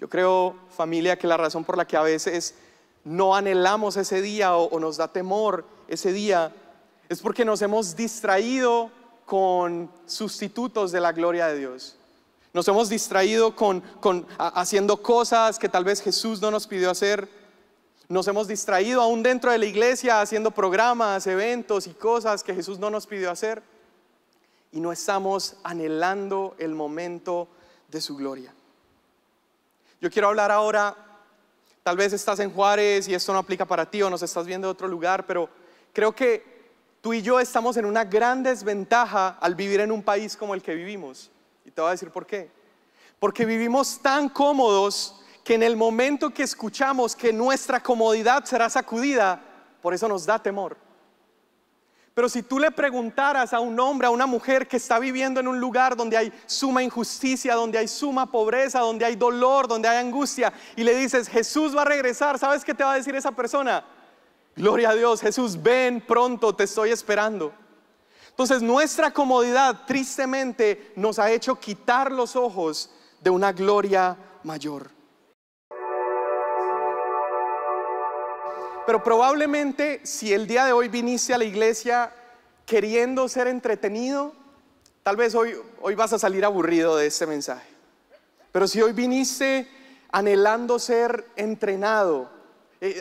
Yo creo, familia, que la razón por la que a veces no anhelamos ese día o nos da temor ese día es porque nos hemos distraído con sustitutos de la gloria de Dios. Nos hemos distraído haciendo cosas que tal vez Jesús no nos pidió hacer. Nos hemos distraído aún dentro de la iglesia haciendo programas, eventos y cosas que Jesús no nos pidió hacer. Y no estamos anhelando el momento de su gloria. Yo quiero hablar ahora, tal vez estás en Juárez y esto no aplica para ti o nos estás viendo de otro lugar, pero creo que tú y yo estamos en una gran desventaja al vivir en un país como el que vivimos. Y te voy a decir por qué. Porque vivimos tan cómodos que en el momento que escuchamos que nuestra comodidad será sacudida, por eso nos da temor. Pero si tú le preguntaras a un hombre, a una mujer que está viviendo en un lugar donde hay suma injusticia, donde hay suma pobreza, donde hay dolor, donde hay angustia, y le dices, Jesús va a regresar, ¿sabes qué te va a decir esa persona? Gloria a Dios, Jesús, ven pronto, te estoy esperando. Entonces nuestra comodidad tristemente nos ha hecho quitar los ojos de una gloria mayor. Pero probablemente si el día de hoy viniste a la iglesia queriendo ser entretenido, tal vez hoy vas a salir aburrido de este mensaje. Pero si hoy viniste anhelando ser entrenado,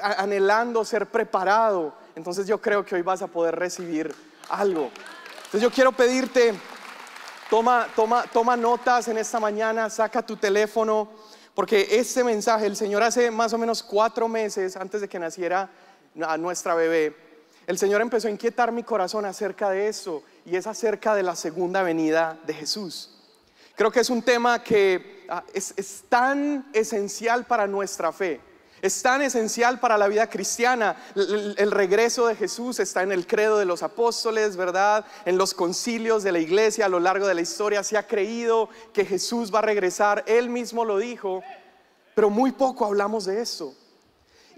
anhelando ser preparado, entonces yo creo que hoy vas a poder recibir algo. Entonces yo quiero pedirte, toma notas en esta mañana, saca tu teléfono, porque este mensaje, el Señor hace más o menos 4 meses antes de que naciera a nuestra bebé, el Señor empezó a inquietar mi corazón acerca de eso, y es acerca de la segunda venida de Jesús. Creo que es un tema que es tan esencial para nuestra fe. Es tan esencial para la vida cristiana. El regreso de Jesús está en el credo de los apóstoles, ¿verdad? En los concilios de la iglesia a lo largo de la historia se ha creído que Jesús va a regresar. Él mismo lo dijo, pero muy poco hablamos de eso.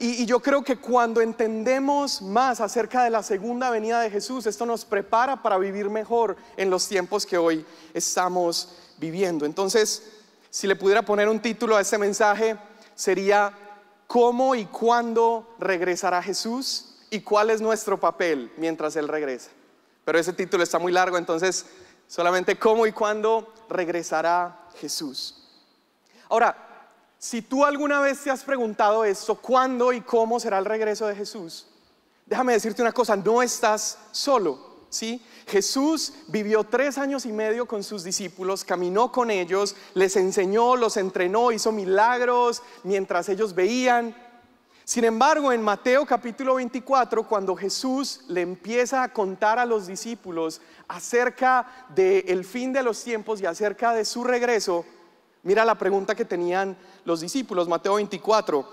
Y yo creo que cuando entendemos más acerca de la segunda venida de Jesús, esto nos prepara para vivir mejor en los tiempos que hoy estamos viviendo. Entonces, si le pudiera poner un título a este mensaje, sería ¿cómo y cuándo regresará Jesús? ¿Y cuál es nuestro papel mientras Él regresa? Pero ese título está muy largo, entonces solamente ¿cómo y cuándo regresará Jesús? Ahora, si tú alguna vez te has preguntado esto, ¿cuándo y cómo será el regreso de Jesús? Déjame decirte una cosa, no estás solo, ¿sí? Jesús vivió 3 años y medio con sus discípulos, caminó con ellos, les enseñó, los entrenó, hizo milagros mientras ellos veían. Sin embargo, en Mateo capítulo 24, cuando Jesús le empieza a contar a los discípulos acerca del fin de los tiempos y acerca de su regreso, mira la pregunta que tenían los discípulos. Mateo 24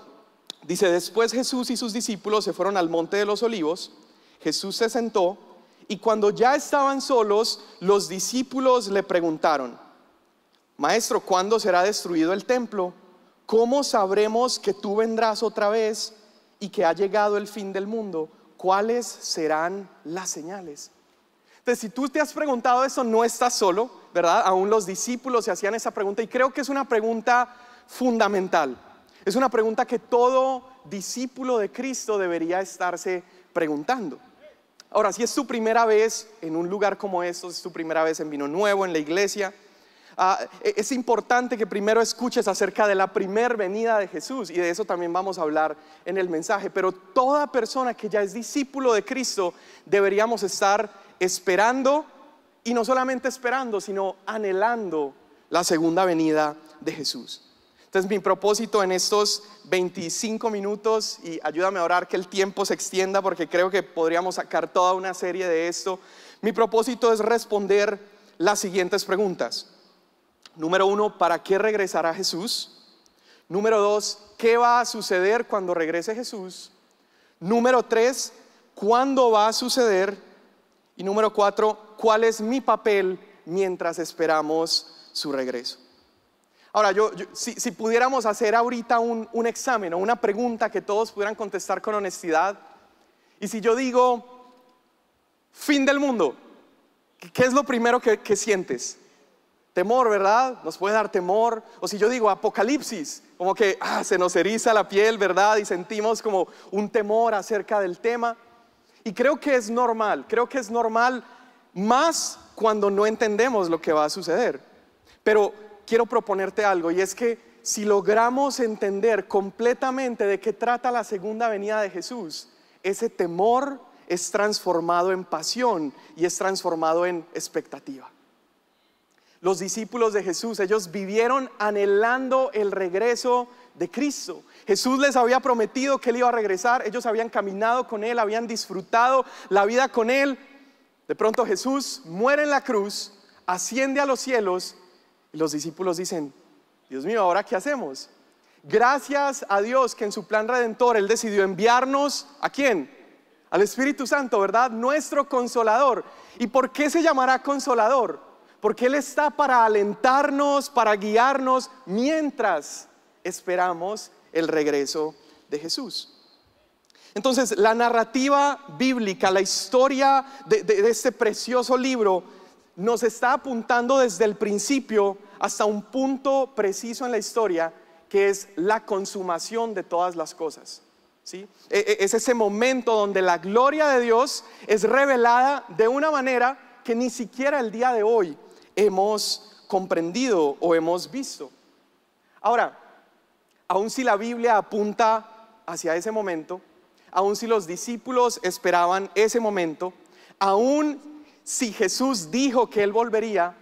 dice: después Jesús y sus discípulos se fueron al monte de los olivos. Jesús se sentó y cuando ya estaban solos, los discípulos le preguntaron: Maestro, ¿cuándo será destruido el templo? ¿Cómo sabremos que tú vendrás otra vez y que ha llegado el fin del mundo? ¿Cuáles serán las señales? Entonces, si tú te has preguntado eso, no estás solo, ¿verdad? Aún los discípulos se hacían esa pregunta, y creo que es una pregunta fundamental. Es una pregunta que todo discípulo de Cristo debería estarse preguntando. Ahora, si es tu primera vez en un lugar como estos, es tu primera vez en Vino Nuevo, en la iglesia, es importante que primero escuches acerca de la primer venida de Jesús, y de eso también vamos a hablar en el mensaje. Pero toda persona que ya es discípulo de Cristo deberíamos estar esperando, y no solamente esperando, sino anhelando la segunda venida de Jesús. Entonces, mi propósito en estos 25 minutos, y ayúdame a orar que el tiempo se extienda porque creo que podríamos sacar toda una serie de esto. Mi propósito es responder las siguientes preguntas. Número 1, ¿para qué regresará Jesús? Número 2, ¿qué va a suceder cuando regrese Jesús? Número 3, ¿cuándo va a suceder? Y número 4, ¿cuál es mi papel mientras esperamos su regreso? Ahora, si pudiéramos hacer ahorita un examen o una pregunta que todos pudieran contestar con honestidad, y si yo digo fin del mundo, ¿qué es lo primero que sientes? Temor, ¿verdad? Nos puede dar temor. O si yo digo Apocalipsis, como que se nos eriza la piel, ¿verdad? Y sentimos como un temor acerca del tema. Y creo que es normal más cuando no entendemos lo que va a suceder. Pero quiero proponerte algo, y es que si logramos entender completamente de qué trata la segunda venida de Jesús, ese temor es transformado en pasión y es transformado en expectativa. Los discípulos de Jesús, ellos vivieron anhelando el regreso de Cristo. Jesús les había prometido que Él iba a regresar. Ellos habían caminado con Él, habían disfrutado la vida con Él. De pronto Jesús muere en la cruz, asciende a los cielos, y los discípulos dicen: Dios mío, ¿ahora qué hacemos? Gracias a Dios que en su plan redentor Él decidió enviarnos, ¿a quién? Al Espíritu Santo, ¿verdad? Nuestro Consolador. ¿Y por qué se llamará Consolador? Porque Él está para alentarnos, para guiarnos mientras esperamos el regreso de Jesús. Entonces, la narrativa bíblica, la historia de este precioso libro, nos está apuntando desde el principio hasta un punto preciso en la historia, que es la consumación de todas las cosas, ¿sí? Es ese momento donde la gloria de Dios es revelada de una manera que ni siquiera el día de hoy hemos comprendido o hemos visto. Ahora, aun si la Biblia apunta hacia ese momento, aun si los discípulos esperaban ese momento, aun si Jesús dijo que Él volvería,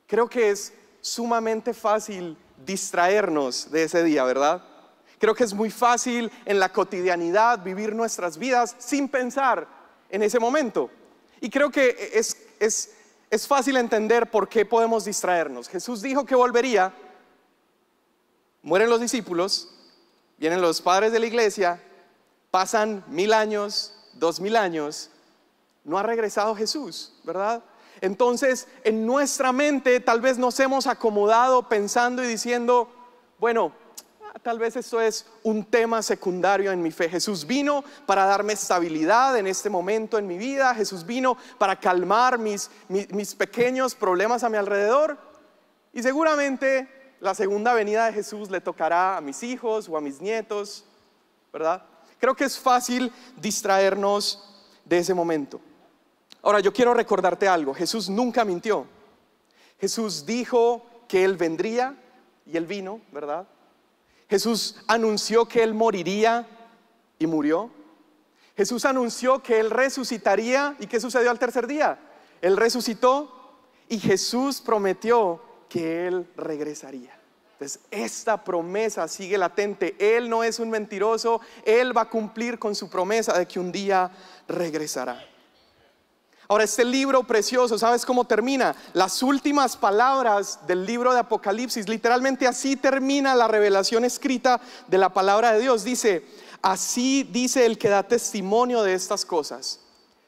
creo que es sumamente fácil distraernos de ese día, ¿verdad? Creo que es muy fácil en la cotidianidad vivir nuestras vidas sin pensar en ese momento. Y creo que es fácil entender por qué podemos distraernos. Jesús dijo que volvería, mueren los discípulos, vienen los padres de la iglesia, pasan 1000 años, 2000 años, no ha regresado Jesús, ¿verdad? Entonces en nuestra mente tal vez nos hemos acomodado pensando y diciendo: bueno, tal vez esto es un tema secundario en mi fe. Jesús vino para darme estabilidad en este momento en mi vida. Jesús vino para calmar mis pequeños problemas a mi alrededor. Y seguramente la segunda venida de Jesús le tocará a mis hijos o a mis nietos, ¿verdad? Creo que es fácil distraernos de ese momento. Ahora, yo quiero recordarte algo. Jesús nunca mintió. Jesús dijo que Él vendría y Él vino, ¿verdad? Jesús anunció que Él moriría y murió. Jesús anunció que Él resucitaría. ¿Y qué sucedió al tercer día? Él resucitó y Jesús prometió que Él regresaría. Entonces, esta promesa sigue latente. Él no es un mentiroso. Él va a cumplir con su promesa de que un día regresará. Ahora, este libro precioso, ¿sabes cómo termina? Las últimas palabras del libro de Apocalipsis, literalmente así termina la revelación escrita de la palabra de Dios. Dice: así dice el que da testimonio de estas cosas: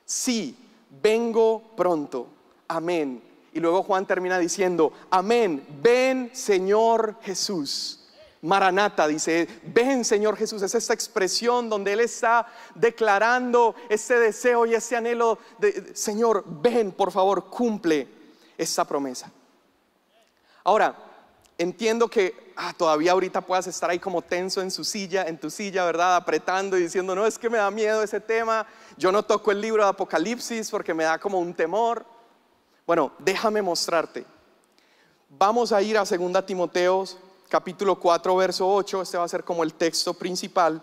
sí, vengo pronto, amén. Y luego Juan termina diciendo: amén, ven Señor Jesús. Maranata, dice: ven Señor Jesús. Es esta expresión donde Él está declarando este deseo y este anhelo de: Señor, ven, por favor, cumple esta promesa. Ahora, entiendo que todavía ahorita puedas estar ahí como tenso en tu silla, ¿verdad? Apretando y diciendo: no, es que me da miedo ese tema. Yo no toco el libro de Apocalipsis porque me da como un temor. Bueno, déjame mostrarte. Vamos a ir a 2 Timoteo capítulo 4 verso 8. Este va a ser como el texto principal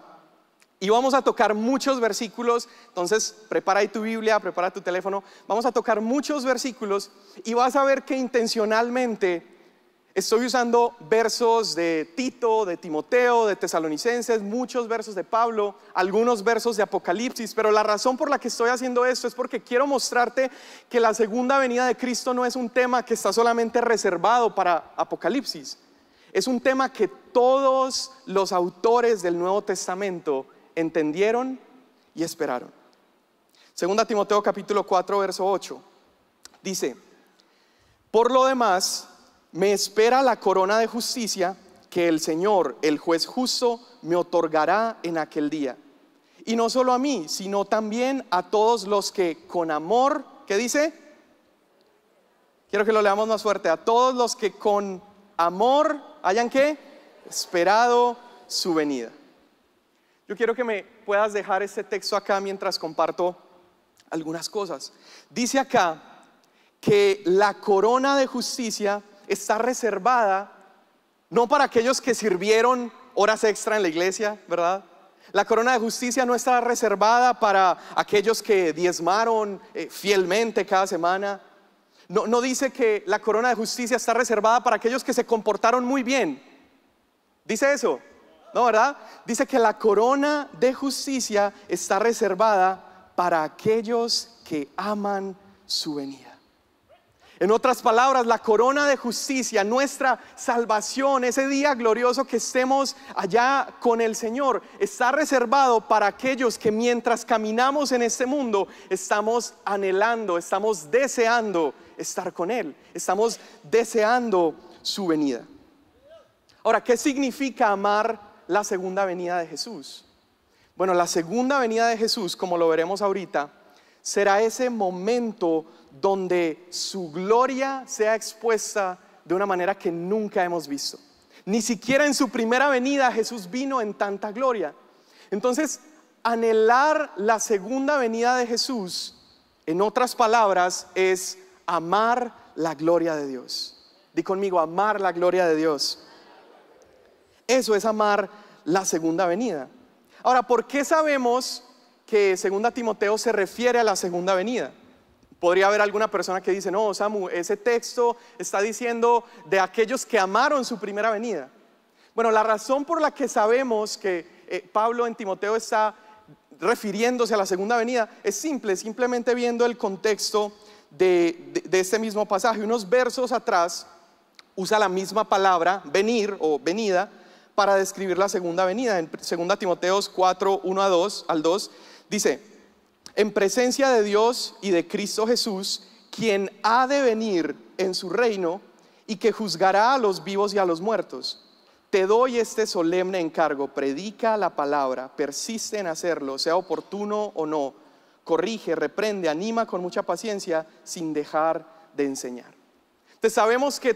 y vamos a tocar muchos versículos. Entonces prepara ahí tu Biblia, prepara tu teléfono. Vamos a tocar muchos versículos y vas a ver que intencionalmente estoy usando versos de Tito, de Timoteo, de Tesalonicenses, muchos versos de Pablo, algunos versos de Apocalipsis. Pero la razón por la que estoy haciendo esto es porque quiero mostrarte que la segunda venida de Cristo no es un tema que está solamente reservado para Apocalipsis. Es un tema que todos los autores del Nuevo Testamento entendieron y esperaron. 2 Timoteo capítulo 4 verso 8 dice: por lo demás, me espera la corona de justicia que el Señor, el juez justo, me otorgará en aquel día. Y no solo a mí, sino también a todos los que con amor, ¿qué dice? Quiero que lo leamos más fuerte. A todos los que con amor hayan ¿qué? Esperado su venida. Yo quiero que me puedas dejar este texto acá mientras comparto algunas cosas. Dice acá que la corona de justicia está reservada no para aquellos que sirvieron horas extra en la iglesia, ¿verdad? La corona de justicia no está reservada para aquellos que diezmaron fielmente cada semana. No dice que la corona de justicia está reservada para aquellos que se comportaron muy bien. ¿Dice eso? No, ¿verdad? Dice que la corona de justicia está reservada para aquellos que aman su venida. En otras palabras, la corona de justicia, nuestra salvación, ese día glorioso que estemos allá con el Señor, está reservado para aquellos que mientras caminamos en este mundo estamos anhelando, estamos deseando estar con Él, estamos deseando su venida. Ahora, ¿qué significa amar la segunda venida de Jesús? Bueno, la segunda venida de Jesús, como lo veremos ahorita, será ese momento donde su gloria sea expuesta de una manera que nunca hemos visto. Ni siquiera en su primera venida Jesús vino en tanta gloria. Entonces, anhelar la segunda venida de Jesús, en otras palabras, es amar la gloria de Dios. Di conmigo, amar la gloria de Dios. Eso es amar la segunda venida. Ahora, ¿por qué sabemos que 2 Timoteo se refiere a la segunda venida? Podría haber alguna persona que dice, no, Samu, ese texto está diciendo de aquellos que amaron su primera venida. Bueno, la razón por la que sabemos que Pablo en Timoteo está refiriéndose a la segunda venida es simple, simplemente viendo el contexto de este mismo pasaje. Unos versos atrás usa la misma palabra, venir o venida, para describir la segunda venida. En 2 Timoteo 4, 1 al 2, dice: en presencia de Dios y de Cristo Jesús, quien ha de venir en su reino y que juzgará a los vivos y a los muertos, te doy este solemne encargo: predica la palabra, persiste en hacerlo, sea oportuno o no, corrige, reprende, anima con mucha paciencia, sin dejar de enseñar. Entonces sabemos que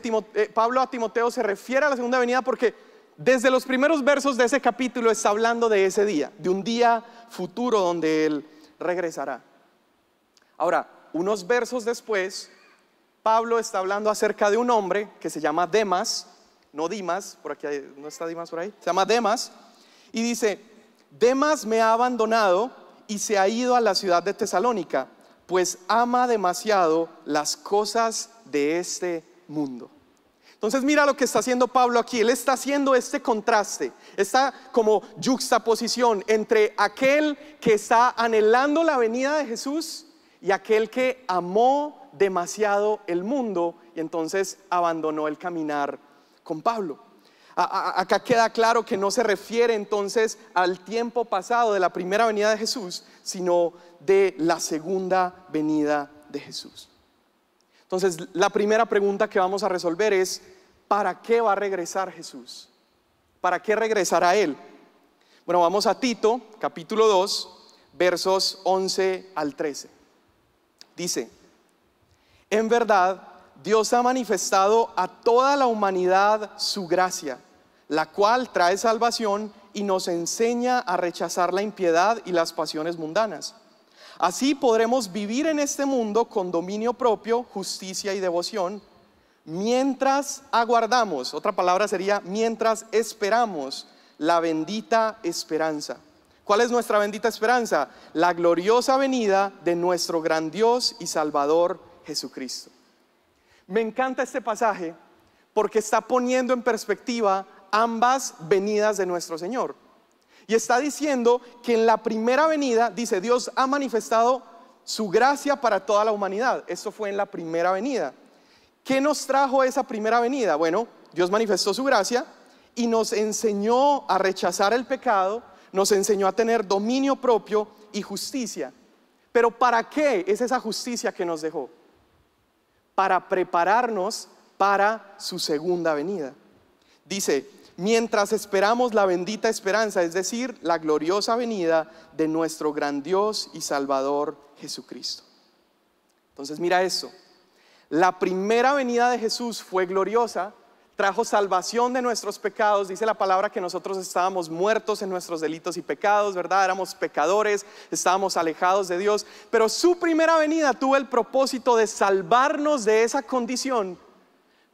Pablo a Timoteo se refiere a la segunda venida porque desde los primeros versos de ese capítulo está hablando de ese día, de un día futuro donde él regresará. Ahora, unos versos después, Pablo está hablando acerca de un hombre que se llama Demas, no Dimas, por aquí no está Dimas por ahí, se llama Demas, y dice: Demas me ha abandonado y se ha ido a la ciudad de Tesalónica, pues ama demasiado las cosas de este mundo. Entonces mira lo que está haciendo Pablo aquí. Él está haciendo este contraste, esta como yuxtaposición entre aquel que está anhelando la venida de Jesús y aquel que amó demasiado el mundo y entonces abandonó el caminar con Pablo. Acá queda claro que no se refiere entonces al tiempo pasado de la primera venida de Jesús, sino de la segunda venida de Jesús. Entonces la primera pregunta que vamos a resolver es: ¿para qué va a regresar Jesús? ¿Para qué regresará Él? Bueno, vamos a Tito, capítulo 2, versos 11 al 13. Dice: en verdad, Dios ha manifestado a toda la humanidad su gracia, la cual trae salvación y nos enseña a rechazar la impiedad y las pasiones mundanas. Así podremos vivir en este mundo con dominio propio, justicia y devoción, mientras aguardamos, otra palabra sería mientras esperamos, la bendita esperanza. ¿Cuál es nuestra bendita esperanza? La gloriosa venida de nuestro gran Dios y Salvador Jesucristo. Me encanta este pasaje porque está poniendo en perspectiva ambas venidas de nuestro Señor. Y está diciendo que en la primera venida, dice, Dios ha manifestado su gracia para toda la humanidad. Esto fue en la primera venida. ¿Qué nos trajo esa primera venida? Bueno, Dios manifestó su gracia y nos enseñó a rechazar el pecado, nos enseñó a tener dominio propio y justicia. Pero ¿para qué es esa justicia que nos dejó? Para prepararnos para su segunda venida. Dice: mientras esperamos la bendita esperanza, es decir, la gloriosa venida de nuestro gran Dios y Salvador Jesucristo. Entonces mira esto: la primera venida de Jesús fue gloriosa, trajo salvación de nuestros pecados. Dice la palabra que nosotros estábamos muertos en nuestros delitos y pecados, ¿verdad? Éramos pecadores, estábamos alejados de Dios. Pero su primera venida tuvo el propósito de salvarnos de esa condición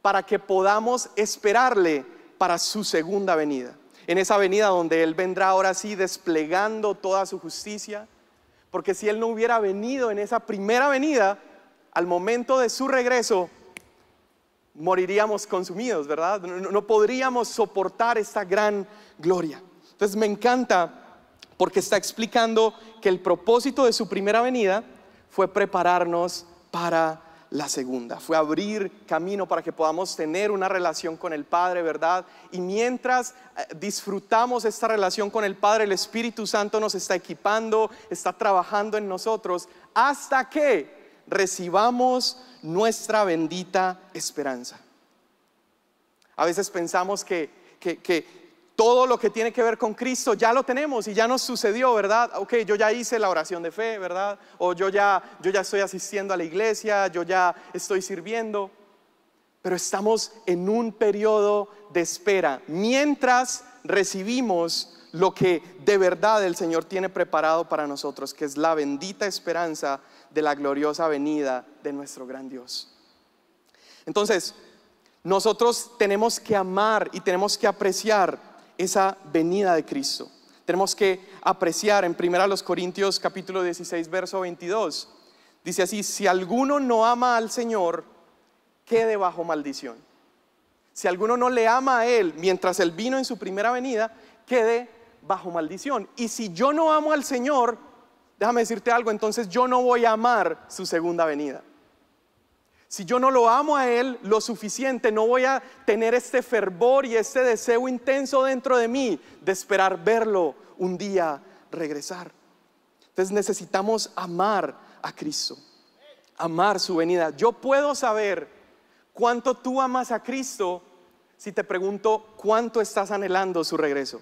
para que podamos esperarle para su segunda venida. En esa venida donde Él vendrá ahora sí desplegando toda su justicia. Porque si Él no hubiera venido en esa primera venida, al momento de su regreso, moriríamos consumidos, ¿verdad? No podríamos soportar esta gran gloria. Entonces me encanta porque está explicando que el propósito de su primera venida fue prepararnos para la segunda, fue abrir camino para que podamos tener una relación con el Padre, ¿verdad? Y mientras disfrutamos esta relación con el Padre, el Espíritu Santo nos está equipando, está trabajando en nosotros hasta que recibamos nuestra bendita esperanza. A veces pensamos que todo lo que tiene que ver con Cristo ya lo tenemos y ya nos sucedió, ¿verdad? Ok, yo ya hice la oración de fe, ¿verdad? O yo ya estoy asistiendo a la iglesia, yo ya estoy sirviendo. Pero estamos en un periodo de espera mientras recibimos lo que de verdad el Señor tiene preparado para nosotros, que es la bendita esperanza de la gloriosa venida de nuestro gran Dios. Entonces, nosotros tenemos que amar y tenemos que apreciar esa venida de Cristo. Tenemos que apreciar en 1 Corintios capítulo 16 verso 22. Dice así: si alguno no ama al Señor, quede bajo maldición. Si alguno no le ama a Él mientras Él vino en su primera venida, quede bajo maldición. Y si yo no amo al Señor, déjame decirte algo, entonces yo no voy a amar su segunda venida. Si yo no lo amo a Él lo suficiente, no voy a tener este fervor y este deseo intenso dentro de mí de esperar verlo un día regresar. Entonces necesitamos amar a Cristo, amar su venida. Yo puedo saber cuánto tú amas a Cristo si te pregunto cuánto estás anhelando su regreso.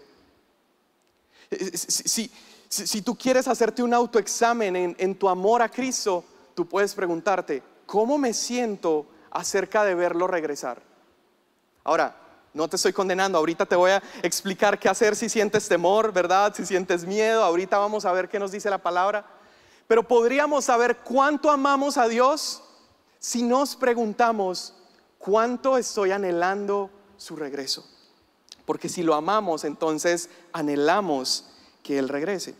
Si tú quieres hacerte un autoexamen en tu amor a Cristo, tú puedes preguntarte: ¿cómo me siento acerca de verlo regresar? Ahora, no te estoy condenando, ahorita te voy a explicar qué hacer si sientes temor, ¿verdad? Si sientes miedo, ahorita vamos a ver qué nos dice la palabra. Pero podríamos saber cuánto amamos a Dios si nos preguntamos: ¿cuánto estoy anhelando su regreso? Porque si lo amamos, entonces anhelamos que Él regrese.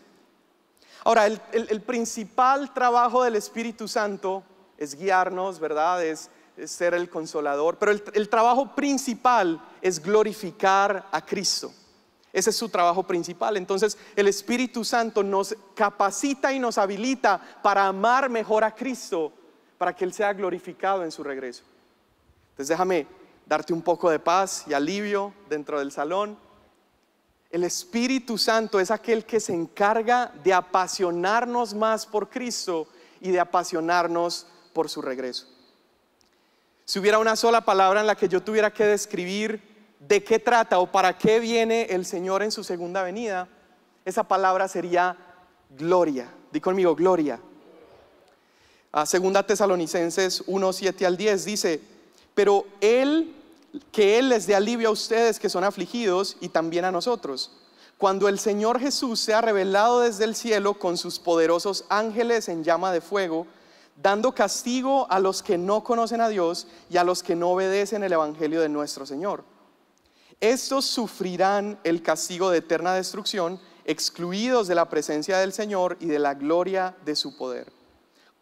Ahora, el principal trabajo del Espíritu Santo es guiarnos, ¿verdad? Es ser el consolador. Pero el trabajo principal es glorificar a Cristo. Ese es su trabajo principal. Entonces el Espíritu Santo nos capacita y nos habilita para amar mejor a Cristo, para que Él sea glorificado en su regreso. Entonces déjame darte un poco de paz y alivio dentro del salón. El Espíritu Santo es aquel que se encarga de apasionarnos más por Cristo y de apasionarnos por su regreso. Si hubiera una sola palabra en la que yo tuviera que describir de qué trata o para qué viene el Señor en su segunda venida, esa palabra sería gloria. Di conmigo, gloria. Segunda Tesalonicenses 1, 7 al 10 dice: pero que Él les dé alivio a ustedes que son afligidos y también a nosotros, cuando el Señor Jesús sea revelado desde el cielo con sus poderosos ángeles en llama de fuego, dando castigo a los que no conocen a Dios y a los que no obedecen el evangelio de nuestro Señor. Estos sufrirán el castigo de eterna destrucción, excluidos de la presencia del Señor y de la gloria de su poder.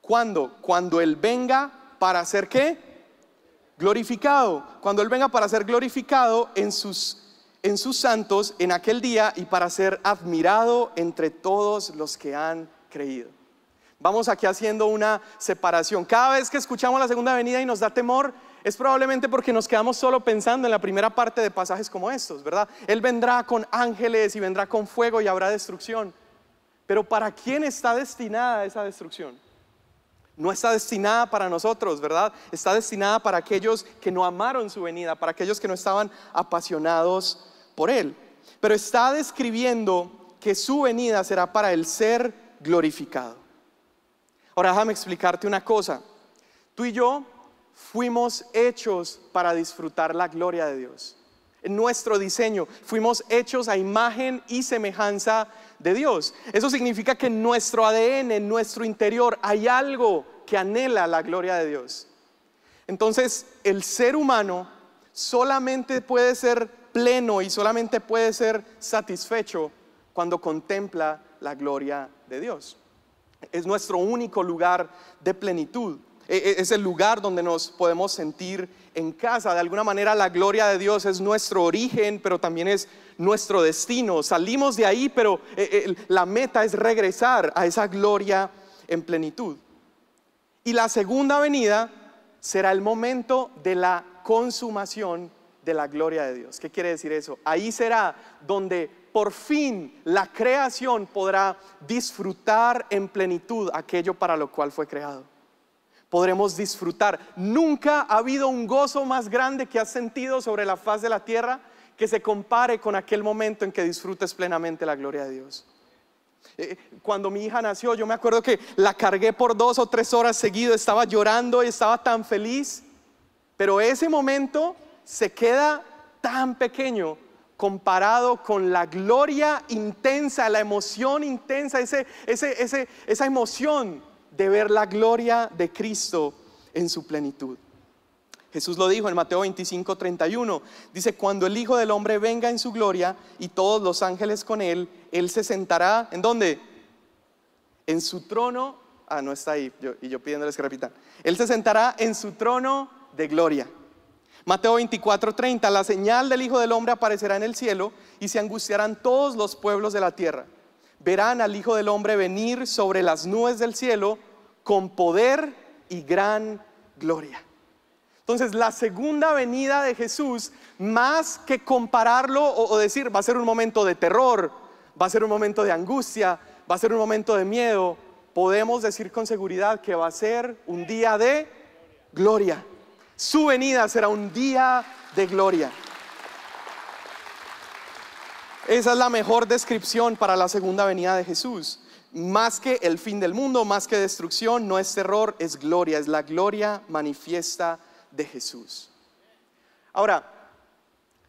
¿Cuándo? Cuando Él venga para ser ¿qué? Glorificado. Cuando Él venga para ser glorificado en sus santos en aquel día y para ser admirado entre todos los que han creído. Vamos aquí haciendo una separación. Cada vez que escuchamos la segunda venida y nos da temor, es probablemente porque nos quedamos solo pensando en la primera parte de pasajes como estos, ¿verdad? Él vendrá con ángeles y vendrá con fuego y habrá destrucción. Pero ¿para quién está destinada esa destrucción? No está destinada para nosotros, ¿verdad? Está destinada para aquellos que no amaron su venida, para aquellos que no estaban apasionados por Él. Pero está describiendo que su venida será para el ser glorificado. Ahora déjame explicarte una cosa. Tú y yo fuimos hechos para disfrutar la gloria de Dios. En nuestro diseño fuimos hechos a imagen y semejanza de Dios. Eso significa que en nuestro ADN, en nuestro interior, hay algo que anhela la gloria de Dios. Entonces, el ser humano solamente puede ser pleno y solamente puede ser satisfecho cuando contempla la gloria de Dios. Es nuestro único lugar de plenitud. Es el lugar donde nos podemos sentir en casa. De alguna manera la gloria de Dios es nuestro origen, pero también es nuestro destino. Salimos de ahí, pero la meta es regresar a esa gloria en plenitud. Y la segunda venida será el momento de la consumación de la gloria de Dios. ¿Qué quiere decir eso? Ahí será donde por fin la creación podrá disfrutar en plenitud aquello para lo cual fue creado. Podremos disfrutar. Nunca ha habido un gozo más grande que has sentido sobre la faz de la tierra que se compare con aquel momento en que disfrutes plenamente la gloria de Dios. Cuando mi hija nació, yo me acuerdo que la cargué por 2 o 3 horas seguido, estaba llorando y estaba tan feliz, pero ese momento se queda tan pequeño comparado con la gloria intensa, la emoción intensa, esa emoción de ver la gloria de Cristo en su plenitud. Jesús lo dijo en Mateo 25:31. Dice: cuando el Hijo del Hombre venga en su gloria y todos los ángeles con él, él se sentará, ¿en dónde? En su trono. No está ahí, yo pidiéndoles que repitan. Él se sentará en su trono de gloria. Mateo 24:30. La señal del Hijo del Hombre aparecerá en el cielo y se angustiarán todos los pueblos de la tierra. Verán al Hijo del Hombre venir sobre las nubes del cielo con poder y gran gloria. Entonces la segunda venida de Jesús, más que compararlo o decir va a ser un momento de terror, va a ser un momento de angustia, va a ser un momento de miedo, podemos decir con seguridad que va a ser un día de gloria. Su venida será un día de gloria. Esa es la mejor descripción para la segunda venida de Jesús. Más que el fin del mundo, más que destrucción, no es terror, es gloria. Es la gloria manifiesta de Jesús. Ahora,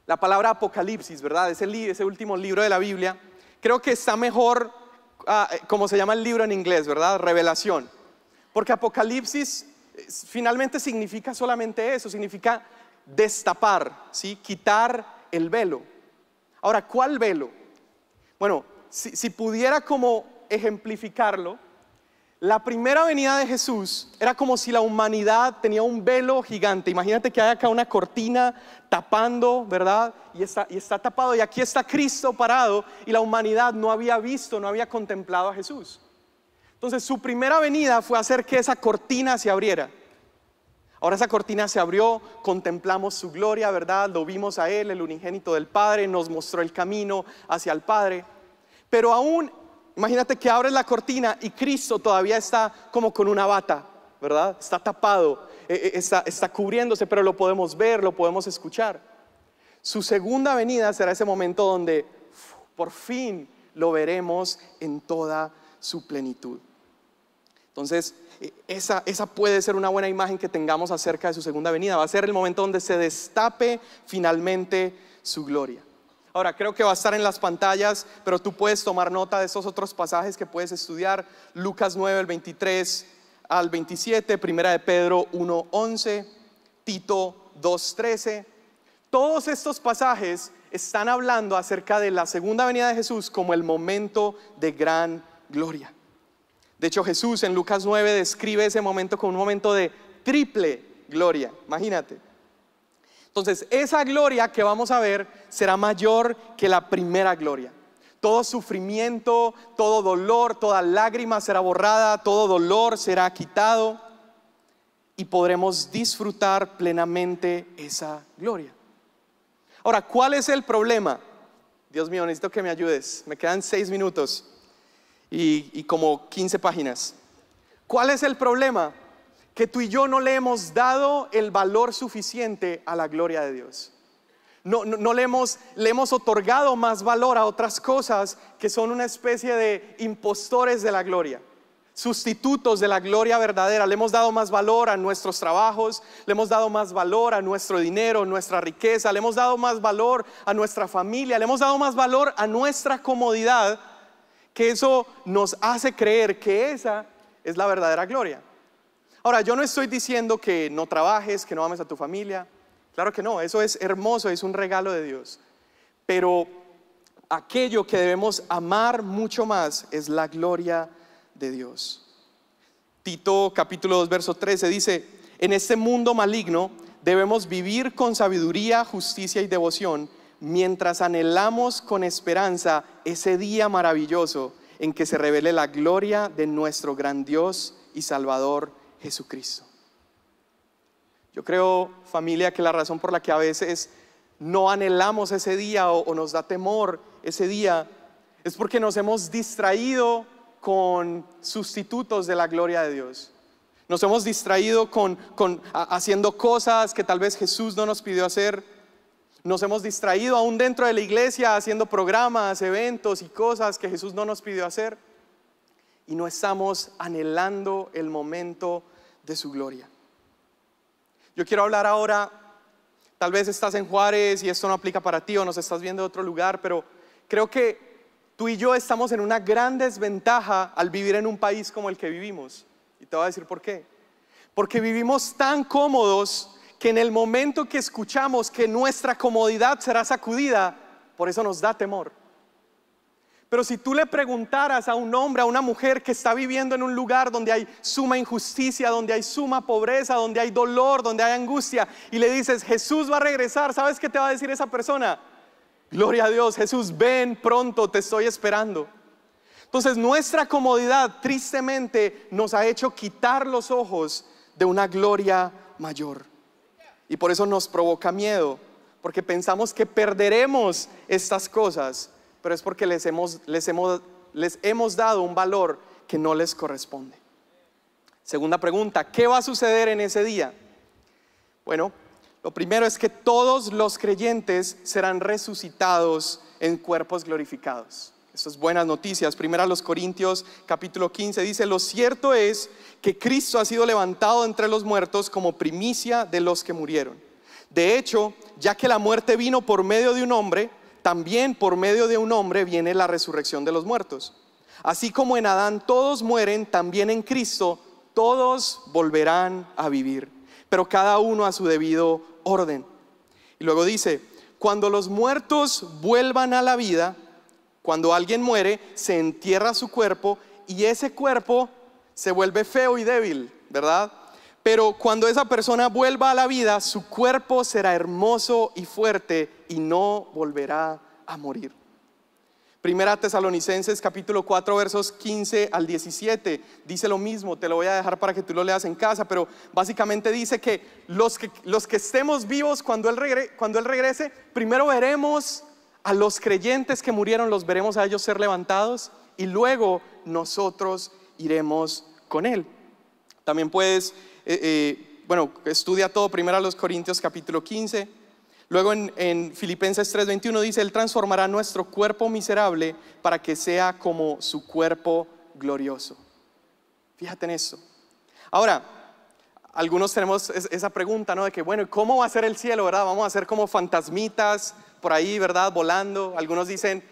la palabra Apocalipsis, ¿verdad? Ese último libro de la Biblia, creo que está mejor, como se llama el libro en inglés, ¿verdad? Revelación. Porque Apocalipsis finalmente significa solamente eso, significa destapar, ¿sí? Quitar el velo. Ahora, ¿cuál velo? Bueno, si pudiera como ejemplificarlo, la primera venida de Jesús era como si la humanidad tenía un velo gigante. Imagínate que hay acá una cortina tapando, ¿verdad? Y está tapado, y aquí está Cristo parado, y la humanidad no había visto, no había contemplado a Jesús. Entonces su primera venida fue hacer que esa cortina se abriera. Ahora esa cortina se abrió, contemplamos su gloria, ¿verdad? Lo vimos a Él, el unigénito del Padre, nos mostró el camino hacia el Padre. Pero aún, imagínate que abres la cortina y Cristo todavía está como con una bata, ¿verdad? Está tapado, está cubriéndose, pero lo podemos ver, lo podemos escuchar. Su segunda venida será ese momento donde por fin lo veremos en toda su plenitud. Entonces, esa puede ser una buena imagen que tengamos acerca de su segunda venida. Va a ser el momento donde se destape finalmente su gloria. Ahora, creo que va a estar en las pantallas, pero tú puedes tomar nota de estos otros pasajes que puedes estudiar. Lucas 9, el 23 al 27, Primera de Pedro 1, 11, Tito 2, 13. Todos estos pasajes están hablando acerca de la segunda venida de Jesús como el momento de gran gloria. De hecho, Jesús en Lucas 9 describe ese momento como un momento de triple gloria. Imagínate. Entonces, esa gloria que vamos a ver será mayor que la primera gloria. Todo sufrimiento, todo dolor, toda lágrima será borrada, todo dolor será quitado y podremos disfrutar plenamente esa gloria. Ahora, ¿cuál es el problema? Dios mío, necesito que me ayudes. Me quedan 6 minutos. Y como 15 páginas. ¿Cuál es el problema? Que tú y yo no le hemos dado el valor suficiente a la gloria de Dios. No le hemos otorgado más valor a otras cosas que son una especie de impostores de la gloria. sustitutos de la gloria verdadera. Le hemos dado más valor a nuestros trabajos, le hemos dado más valor a nuestro dinero, nuestra riqueza, le hemos dado más valor a nuestra familia, le hemos dado más valor a nuestra comodidad, que eso nos hace creer que esa es la verdadera gloria. Ahora, yo no estoy diciendo que no trabajes, que no ames a tu familia. Claro que no, eso es hermoso, es un regalo de Dios. Pero aquello que debemos amar mucho más es la gloria de Dios. Tito capítulo 2 verso 13 dice: en este mundo maligno debemos vivir con sabiduría, justicia y devoción, mientras anhelamos con esperanza ese día maravilloso en que se revele la gloria de nuestro gran Dios y Salvador Jesucristo. Yo creo, familia, que la razón por la que a veces no anhelamos ese día o nos da temor ese día es porque nos hemos distraído con sustitutos de la gloria de Dios. Nos hemos distraído haciendo cosas que tal vez Jesús no nos pidió hacer. Nos hemos distraído aún dentro de la iglesia haciendo programas, eventos y cosas que Jesús no nos pidió hacer. Y no estamos anhelando el momento de su gloria. Yo quiero hablar ahora, tal vez estás en Juárez y esto no aplica para ti, o nos estás viendo de otro lugar, pero creo que tú y yo estamos en una gran desventaja al vivir en un país como el que vivimos. Y te voy a decir por qué. Porque vivimos tan cómodos que en el momento que escuchamos que nuestra comodidad será sacudida, por eso nos da temor. Pero si tú le preguntaras a un hombre, a una mujer que está viviendo en un lugar donde hay suma injusticia, donde hay suma pobreza, donde hay dolor, donde hay angustia, y le dices: Jesús va a regresar, ¿sabes qué te va a decir esa persona? Gloria a Dios, Jesús, ven pronto, te estoy esperando. Entonces nuestra comodidad tristemente nos ha hecho quitar los ojos de una gloria mayor. Y por eso nos provoca miedo, porque pensamos que perderemos estas cosas, pero es porque les hemos dado un valor que no les corresponde. Segunda pregunta: ¿qué va a suceder en ese día? Bueno, lo primero es que todos los creyentes serán resucitados en cuerpos glorificados. Esto es buenas noticias. Primera a los Corintios capítulo 15 dice: lo cierto es que Cristo ha sido levantado entre los muertos como primicia de los que murieron. De hecho, ya que la muerte vino por medio de un hombre, también por medio de un hombre viene la resurrección de los muertos. Así como en Adán todos mueren, también en Cristo todos volverán a vivir, pero cada uno a su debido orden. Y luego dice: cuando los muertos vuelvan a la vida, cuando alguien muere, se entierra su cuerpo y ese cuerpo se vuelve feo y débil, ¿verdad? Pero cuando esa persona vuelva a la vida, su cuerpo será hermoso y fuerte y no volverá a morir. Primera Tesalonicenses capítulo 4 versos 15 al 17 dice lo mismo. Te lo voy a dejar para que tú lo leas en casa, pero básicamente dice que los que estemos vivos cuando Él regrese, primero veremos a los creyentes que murieron, los veremos a ellos ser levantados, y luego nosotros iremos con Él. También puedes estudia todo primero a los Corintios capítulo 15. Luego en Filipenses 3:21 dice: Él transformará nuestro cuerpo miserable para que sea como su cuerpo glorioso. Fíjate en eso. Ahora, algunos tenemos esa pregunta, ¿no? De que, bueno, ¿cómo va a ser el cielo, verdad? Vamos a ser como fantasmitas por ahí, ¿verdad? Volando. Algunos dicen: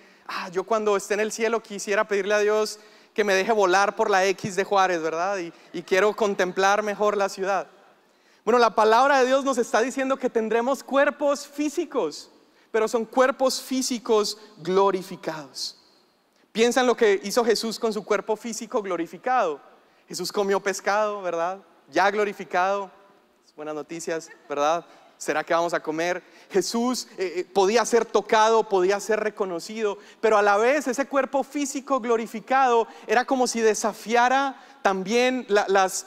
yo cuando esté en el cielo quisiera pedirle a Dios que me deje volar por la X de Juárez, ¿verdad? Y quiero contemplar mejor la ciudad. Bueno, la palabra de Dios nos está diciendo que tendremos cuerpos físicos, pero son cuerpos físicos glorificados. Piensa en lo que hizo Jesús con su cuerpo físico glorificado. Jesús comió pescado, ¿verdad? Ya glorificado. Buenas noticias, ¿verdad? ¿Será que vamos a comer? Jesús podía ser tocado, podía ser reconocido, pero a la vez ese cuerpo físico glorificado era como si desafiara también las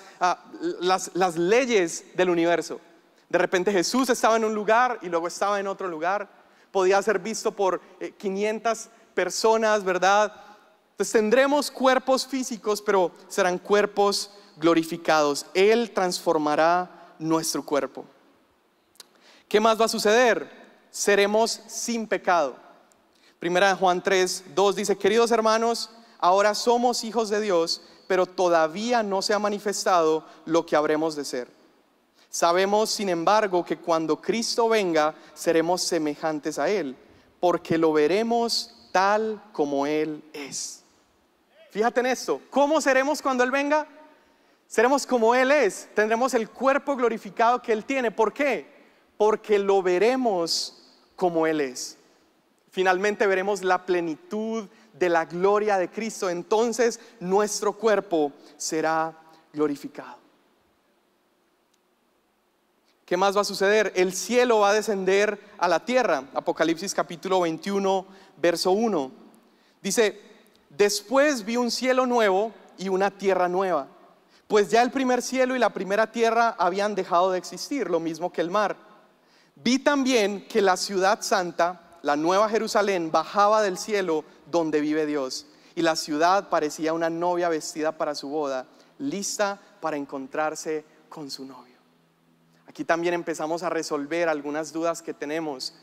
leyes del universo. De repente Jesús estaba en un lugar y luego estaba en otro lugar. Podía ser visto por 500 personas, ¿verdad? Entonces tendremos cuerpos físicos, pero serán cuerpos glorificados. Él transformará nuestro cuerpo. ¿Qué más va a suceder? Seremos sin pecado. Primera de Juan 3:2 dice: queridos hermanos, ahora somos hijos de Dios, pero todavía no se ha manifestado lo que habremos de ser. Sabemos, sin embargo, que cuando Cristo venga, seremos semejantes a Él, porque lo veremos tal como Él es. Fíjate en esto, ¿cómo seremos cuando Él venga? Seremos como Él es, tendremos el cuerpo glorificado que Él tiene. ¿Por qué? Porque lo veremos como Él es. Finalmente veremos la plenitud de la gloria de Cristo, entonces nuestro cuerpo será glorificado. ¿Qué más va a suceder? El cielo va a descender a la tierra. Apocalipsis capítulo 21, verso 1. Dice: después vi un cielo nuevo y una tierra nueva, pues ya el primer cielo y la primera tierra habían dejado de existir, lo mismo que el mar. Vi también que la ciudad santa, la nueva Jerusalén, bajaba del cielo donde vive Dios, y la ciudad parecía una novia vestida para su boda, lista para encontrarse con su novio. Aquí también empezamos a resolver algunas dudas que tenemos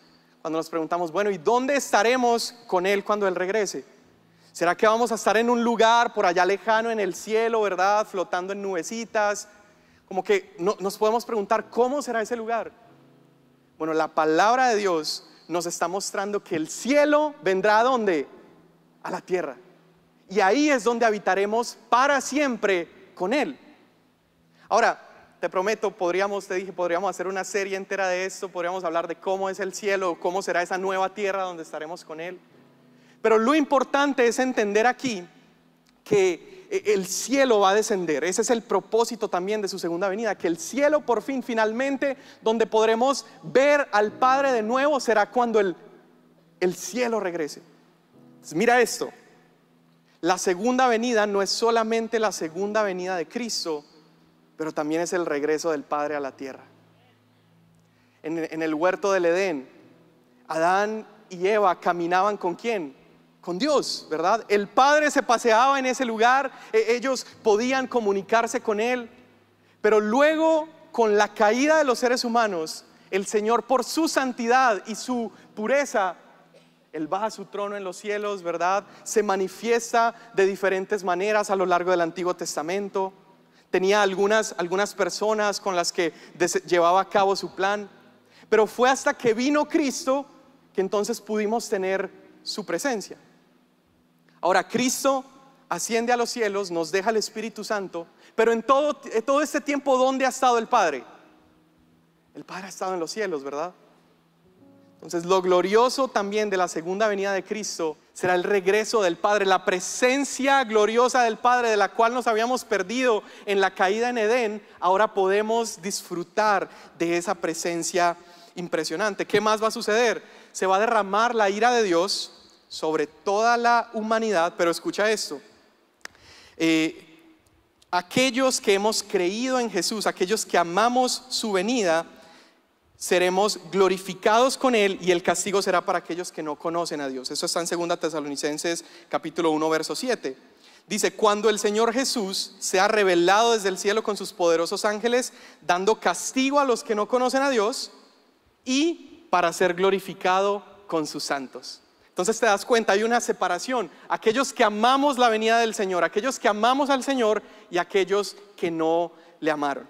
cuando nos preguntamos, bueno, ¿y dónde estaremos con Él cuando Él regrese? ¿Será que vamos a estar en un lugar por allá lejano en el cielo, verdad? Flotando en nubecitas. Como que nos podemos preguntar, ¿cómo será ese lugar? Bueno, la palabra de Dios nos está mostrando que el cielo vendrá ¿a dónde? A la tierra. Y ahí es donde habitaremos para siempre con Él. Ahora, te prometo, podríamos hacer una serie entera de esto, podríamos hablar de cómo es el cielo, cómo será esa nueva tierra donde estaremos con Él. Pero lo importante es entender aquí que el cielo va a descender. Ese es el propósito también de su segunda venida, que el cielo por fin, finalmente, donde podremos ver al Padre de nuevo, será cuando el cielo regrese. Entonces, mira esto, la segunda venida no es solamente la segunda venida de Cristo, pero también es el regreso del Padre a la tierra. En el huerto del Edén, Adán y Eva caminaban ¿con quién? Con Dios, ¿verdad? El Padre se paseaba en ese lugar, ellos podían comunicarse con Él, pero luego, con la caída de los seres humanos, el Señor, por su santidad y su pureza, Él baja a su trono en los cielos, ¿verdad? Se manifiesta de diferentes maneras a lo largo del Antiguo Testamento. Tenía algunas personas con las que llevaba a cabo su plan, pero fue hasta que vino Cristo que entonces pudimos tener su presencia. Ahora Cristo asciende a los cielos, nos deja el Espíritu Santo, pero en todo este tiempo, ¿dónde ha estado el Padre? El Padre ha estado en los cielos, ¿verdad? Entonces lo glorioso también de la segunda venida de Cristo será el regreso del Padre, la presencia gloriosa del Padre, de la cual nos habíamos perdido en la caída en Edén. Ahora podemos disfrutar de esa presencia impresionante. ¿Qué más va a suceder? Se va a derramar la ira de Dios sobre toda la humanidad, pero escucha esto, aquellos que hemos creído en Jesús, aquellos que amamos su venida, seremos glorificados con Él, y el castigo será para aquellos que no conocen a Dios. Eso está en 2 Tesalonicenses capítulo 1 verso 7. Dice: cuando el Señor Jesús se ha revelado desde el cielo con sus poderosos ángeles, dando castigo a los que no conocen a Dios, y para ser glorificado con sus santos. Entonces te das cuenta, hay una separación: aquellos que amamos la venida del Señor, aquellos que amamos al Señor, y aquellos que no le amaron.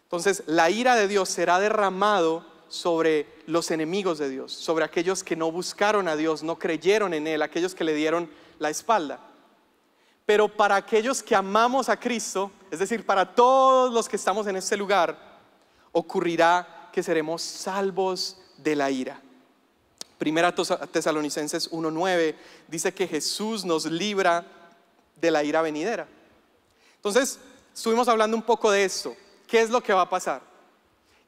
Entonces la ira de Dios será derramado sobre los enemigos de Dios, sobre aquellos que no buscaron a Dios, no creyeron en Él, aquellos que le dieron la espalda. Pero para aquellos que amamos a Cristo, es decir, para todos los que estamos en este lugar, ocurrirá que seremos salvos de la ira. Primera Tesalonicenses 1:9 dice que Jesús nos libra de la ira venidera. Entonces estuvimos hablando un poco de esto. ¿Qué es lo que va a pasar?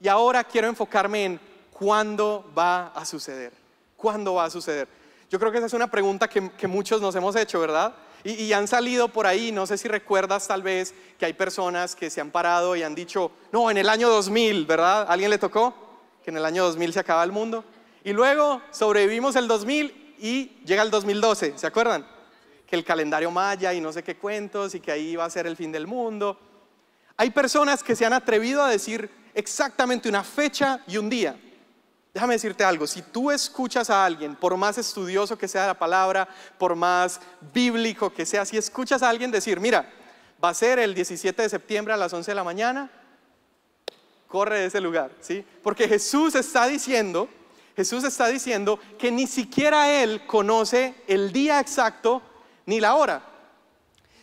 Y ahora quiero enfocarme en cuándo va a suceder. ¿Cuándo va a suceder? Yo creo que esa es una pregunta que muchos nos hemos hecho, ¿verdad? Y han salido por ahí, no sé si recuerdas tal vez que hay personas que se han parado y han dicho: no, en el año 2000, ¿verdad? ¿A alguien le tocó? Que en el año 2000 se acaba el mundo. Y luego sobrevivimos el 2000 y llega el 2012, ¿se acuerdan? Que el calendario maya y no sé qué cuentos, y que ahí va a ser el fin del mundo. Hay personas que se han atrevido a decir exactamente una fecha y un día. Déjame decirte algo: si tú escuchas a alguien, por más estudioso que sea la palabra, por más bíblico que sea, si escuchas a alguien decir: mira, Va a ser el 17 de septiembre a las 11 de la mañana. Corre de ese lugar, ¿sí? Porque Jesús está diciendo que ni siquiera Él conoce el día exacto ni la hora.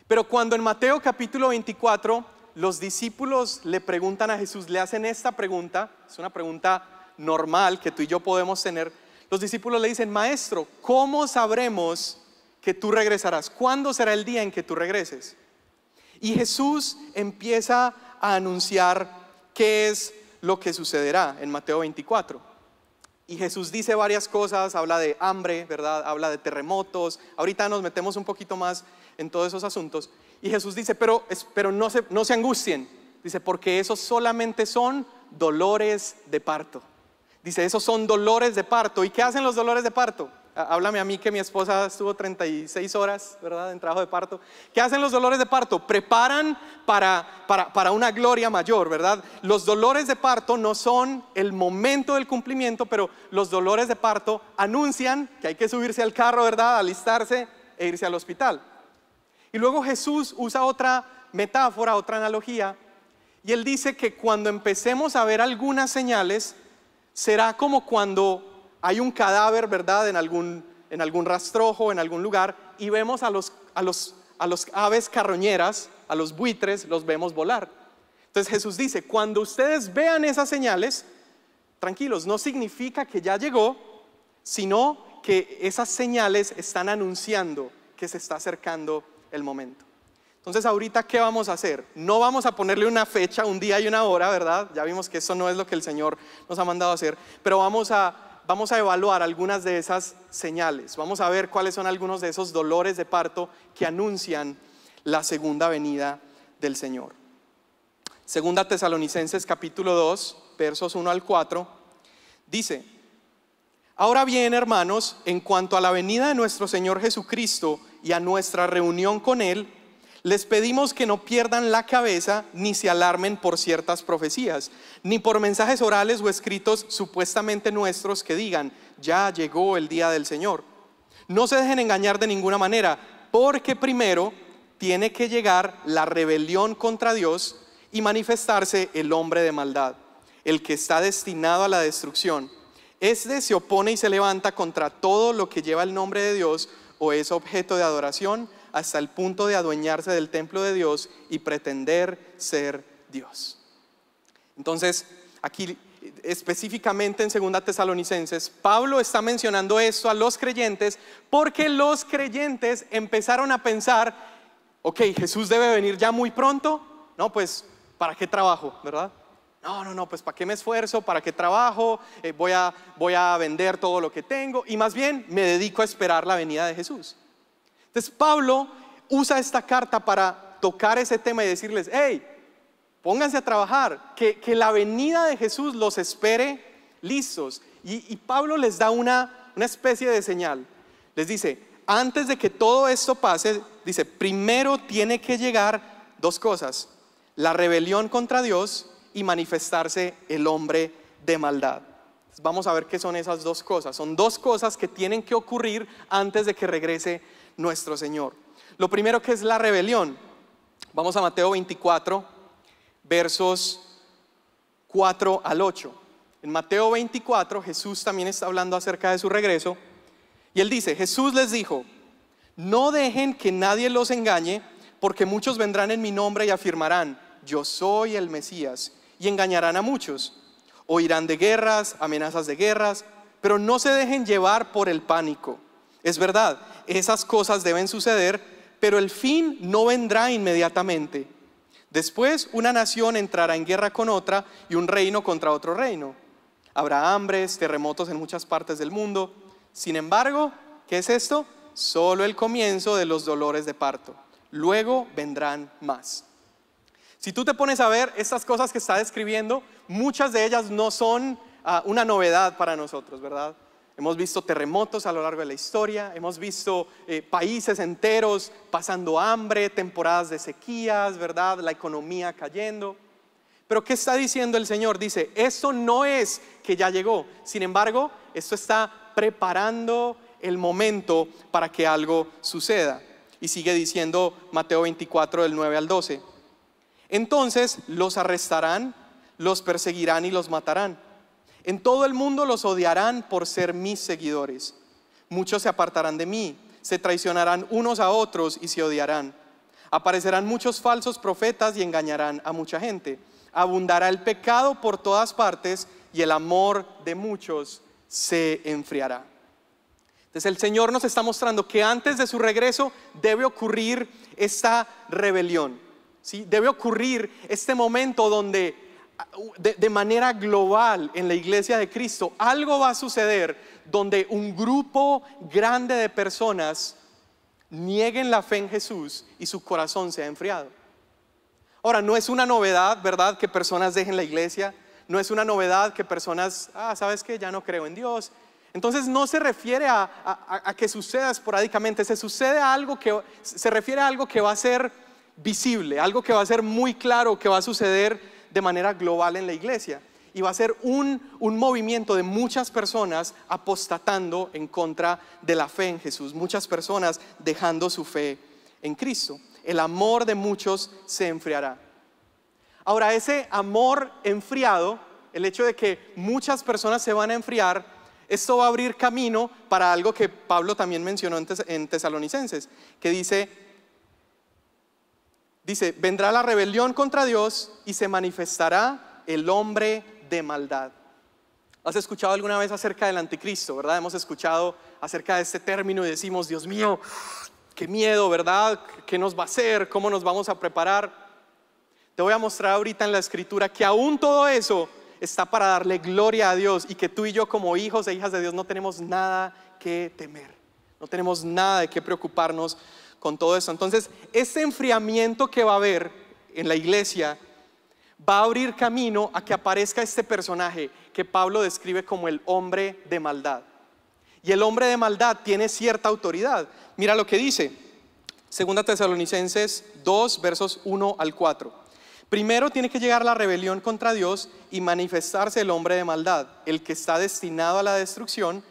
Pero cuando en Mateo capítulo 24 los discípulos le preguntan a Jesús, le hacen esta pregunta, es una pregunta normal que tú y yo podemos tener. Los discípulos le dicen: Maestro, ¿cómo sabremos que tú regresarás? ¿Cuándo será el día en que tú regreses? Y Jesús empieza a anunciar qué es lo que sucederá en Mateo 24. Y Jesús dice varias cosas, habla de hambre, ¿verdad? Habla de terremotos. Ahorita nos metemos un poquito más en todos esos asuntos. Y Jesús dice, pero no se angustien. Dice, porque esos solamente son dolores de parto. Dice, esos son dolores de parto. ¿Y qué hacen los dolores de parto? Háblame a mí, que mi esposa estuvo 36 horas, ¿verdad?, en trabajo de parto. ¿Qué hacen los dolores de parto? Preparan para una gloria mayor, ¿verdad? Los dolores de parto no son el momento del cumplimiento, pero los dolores de parto anuncian que hay que subirse al carro, ¿verdad?, alistarse e irse al hospital. Y luego Jesús usa otra metáfora, otra analogía, y Él dice que cuando empecemos a ver algunas señales, será como cuando hay un cadáver, ¿verdad?, en algún rastrojo, en algún lugar, y vemos a los aves carroñeras, a los buitres, los vemos volar. Entonces Jesús dice, cuando ustedes vean esas señales, tranquilos, no significa que ya llegó, sino que esas señales están anunciando que se está acercando el momento. Entonces ahorita, ¿qué vamos a hacer? No vamos a ponerle una fecha, un día y una hora, ¿verdad? Ya vimos que eso no es lo que el Señor nos ha mandado a hacer, pero vamos a evaluar algunas de esas señales. Vamos a ver cuáles son algunos de esos dolores de parto que anuncian la segunda venida del Señor. Segunda Tesalonicenses capítulo 2, versos 1 al 4, dice: Ahora bien, hermanos, en cuanto a la venida de nuestro Señor Jesucristo y a nuestra reunión con Él, les pedimos que no pierdan la cabeza ni se alarmen por ciertas profecías, ni por mensajes orales o escritos supuestamente nuestros que digan, ya llegó el día del Señor. No se dejen engañar de ninguna manera, porque primero tiene que llegar la rebelión contra Dios y manifestarse el hombre de maldad, el que está destinado a la destrucción. Este se opone y se levanta contra todo lo que lleva el nombre de Dios o es objeto de adoración, hasta el punto de adueñarse del templo de Dios y pretender ser Dios. Entonces, aquí específicamente en 2 Tesalonicenses, Pablo está mencionando esto a los creyentes porque los creyentes empezaron a pensar, ok, Jesús debe venir ya muy pronto. No, pues, ¿para qué trabajo, verdad? No, pues ¿para qué me esfuerzo? ¿Para qué trabajo? Voy a vender todo lo que tengo y más bien me dedico a esperar la venida de Jesús. Entonces Pablo usa esta carta para tocar ese tema y decirles, hey, pónganse a trabajar, que la venida de Jesús los espere listos. Y Pablo les da una especie de señal. Les dice, antes de que todo esto pase, dice, primero tiene que llegar dos cosas: la rebelión contra Dios y manifestarse el hombre de maldad. Entonces, vamos a ver qué son esas dos cosas. Son dos cosas que tienen que ocurrir antes de que regrese nuestro Señor. Lo primero, que es la rebelión. Vamos a Mateo 24, versos 4 al 8. En Mateo 24 Jesús también está hablando acerca de su regreso y Él dice, Jesús les dijo, no dejen que nadie los engañe, porque muchos vendrán en mi nombre y afirmarán, yo soy el Mesías, y engañarán a muchos. Oirán de guerras, amenazas de guerras, pero no se dejen llevar por el pánico. Es verdad, esas cosas deben suceder, pero el fin no vendrá inmediatamente. Después una nación entrará en guerra con otra y un reino contra otro reino. Habrá hambres, terremotos en muchas partes del mundo. Sin embargo, ¿qué es esto? Solo el comienzo de los dolores de parto. Luego vendrán más. Si tú te pones a ver estas cosas que está describiendo, muchas de ellas no son una novedad para nosotros, ¿verdad? Hemos visto terremotos a lo largo de la historia, hemos visto países enteros pasando hambre, temporadas de sequías, ¿verdad? La economía cayendo. Pero ¿qué está diciendo el Señor? Dice, esto no es que ya llegó, sin embargo, esto está preparando el momento para que algo suceda. Y sigue diciendo Mateo 24 del 9 al 12. Entonces los arrestarán, los perseguirán y los matarán. En todo el mundo los odiarán por ser mis seguidores. Muchos se apartarán de mí, se traicionarán unos a otros y se odiarán. Aparecerán muchos falsos profetas y engañarán a mucha gente. Abundará el pecado por todas partes y el amor de muchos se enfriará. Entonces el Señor nos está mostrando que antes de su regreso debe ocurrir esta rebelión, ¿sí? Debe ocurrir este momento donde de manera global en la iglesia de Cristo algo va a suceder donde un grupo grande de personas nieguen la fe en Jesús y su corazón sea enfriado. Ahora, no es una novedad, ¿verdad?, que personas dejen la iglesia. No es una novedad que personas, ¿sabes qué? Ya no creo en Dios. Entonces no se refiere a que suceda esporádicamente, se refiere a algo que va a ser visible, algo que va a ser muy claro, que va a suceder de manera global en la iglesia. Y va a ser un movimiento de muchas personas apostatando en contra de la fe en Jesús. Muchas personas dejando su fe en Cristo. El amor de muchos se enfriará. Ahora, ese amor enfriado, el hecho de que muchas personas se van a enfriar, esto va a abrir camino para algo que Pablo también mencionó en Tesalonicenses, que dice, vendrá la rebelión contra Dios y se manifestará el hombre de maldad. ¿Has escuchado alguna vez acerca del anticristo, verdad? Hemos escuchado acerca de este término y decimos, Dios mío, qué miedo, ¿verdad? ¿Qué nos va a hacer? ¿Cómo nos vamos a preparar? Te voy a mostrar ahorita en la escritura que aún todo eso está para darle gloria a Dios, y que tú y yo como hijos e hijas de Dios no tenemos nada que temer, no tenemos nada de qué preocuparnos con todo eso. Entonces ese enfriamiento que va a haber en la iglesia va a abrir camino a que aparezca este personaje que Pablo describe como el hombre de maldad. Y el hombre de maldad tiene cierta autoridad. Mira lo que dice 2 Tesalonicenses 2 versos 1 al 4. Primero tiene que llegar la rebelión contra Dios y manifestarse el hombre de maldad, el que está destinado a la destrucción,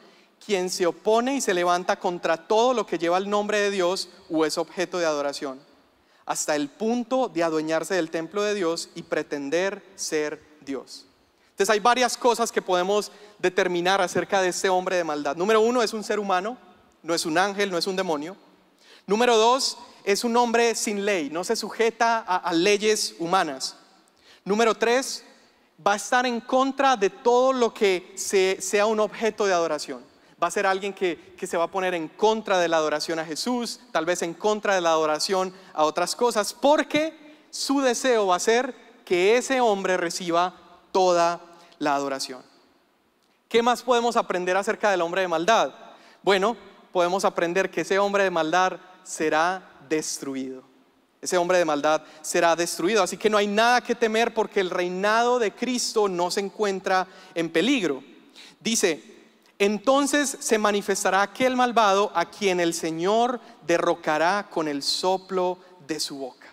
quien se opone y se levanta contra todo lo que lleva el nombre de Dios o es objeto de adoración, hasta el punto de adueñarse del templo de Dios y pretender ser Dios. Entonces hay varias cosas que podemos determinar acerca de este hombre de maldad. Número 1, es un ser humano, no es un ángel, no es un demonio. Número 2, es un hombre sin ley, no se sujeta a leyes humanas. Número 3, va a estar en contra de todo lo que sea un objeto de adoración. Va a ser alguien que se va a poner en contra de la adoración a Jesús, tal vez en contra de la adoración a otras cosas, porque su deseo va a ser que ese hombre reciba toda la adoración. ¿Qué más podemos aprender acerca del hombre de maldad? Bueno, podemos aprender que ese hombre de maldad será destruido. Ese hombre de maldad será destruido. Así que no hay nada que temer, porque el reinado de Cristo no se encuentra en peligro. Dice, entonces se manifestará aquel malvado a quien el Señor derrocará con el soplo de su boca.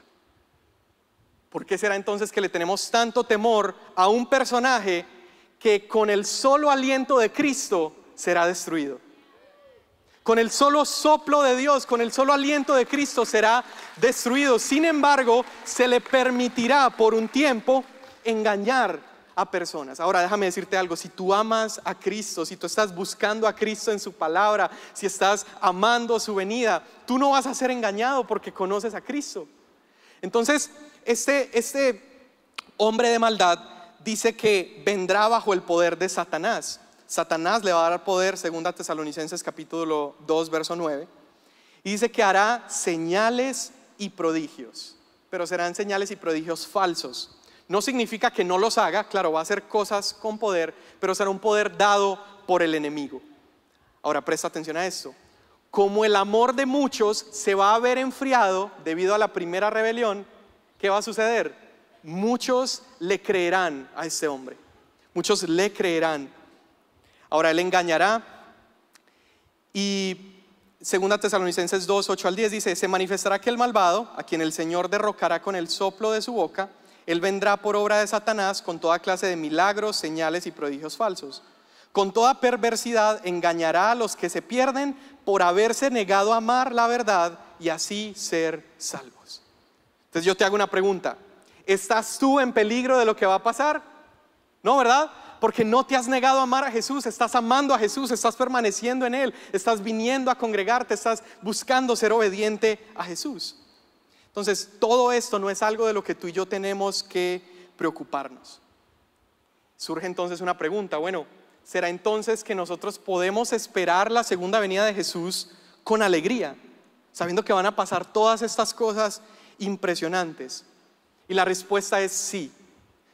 ¿Por qué será entonces que le tenemos tanto temor a un personaje que con el solo aliento de Cristo será destruido? Con el solo soplo de Dios, con el solo aliento de Cristo será destruido. Sin embargo, se le permitirá por un tiempo engañar a personas. Ahora déjame decirte algo: si tú amas a Cristo, si tú estás buscando a Cristo en su palabra, si estás amando su venida, tú no vas a ser engañado porque conoces a Cristo. Entonces este hombre de maldad dice que vendrá bajo el poder de Satanás. Satanás le va a dar poder, 2 Tesalonicenses capítulo 2 verso 9, y dice que hará señales y prodigios, pero serán señales y prodigios falsos. No significa que no los haga, claro, va a hacer cosas con poder, pero será un poder dado por el enemigo. Ahora presta atención a esto: como el amor de muchos se va a ver enfriado debido a la primera rebelión, ¿qué va a suceder? Muchos le creerán a este hombre, muchos le creerán. Ahora él engañará, y 2 Tesalonicenses 2, 8 al 10 dice: se manifestará aquel malvado a quien el Señor derrocará con el soplo de su boca. Él vendrá por obra de Satanás con toda clase de milagros, señales y prodigios falsos. Con toda perversidad engañará a los que se pierden por haberse negado a amar la verdad y así ser salvos. Entonces yo te hago una pregunta: ¿estás tú en peligro de lo que va a pasar? No, ¿verdad? Porque no te has negado a amar a Jesús, estás amando a Jesús, estás permaneciendo en Él, estás viniendo a congregarte, estás buscando ser obediente a Jesús. Entonces, todo esto no es algo de lo que tú y yo tenemos que preocuparnos. Surge entonces una pregunta: bueno, ¿será entonces que nosotros podemos esperar la segunda venida de Jesús con alegría, sabiendo que van a pasar todas estas cosas impresionantes? Y la respuesta es sí.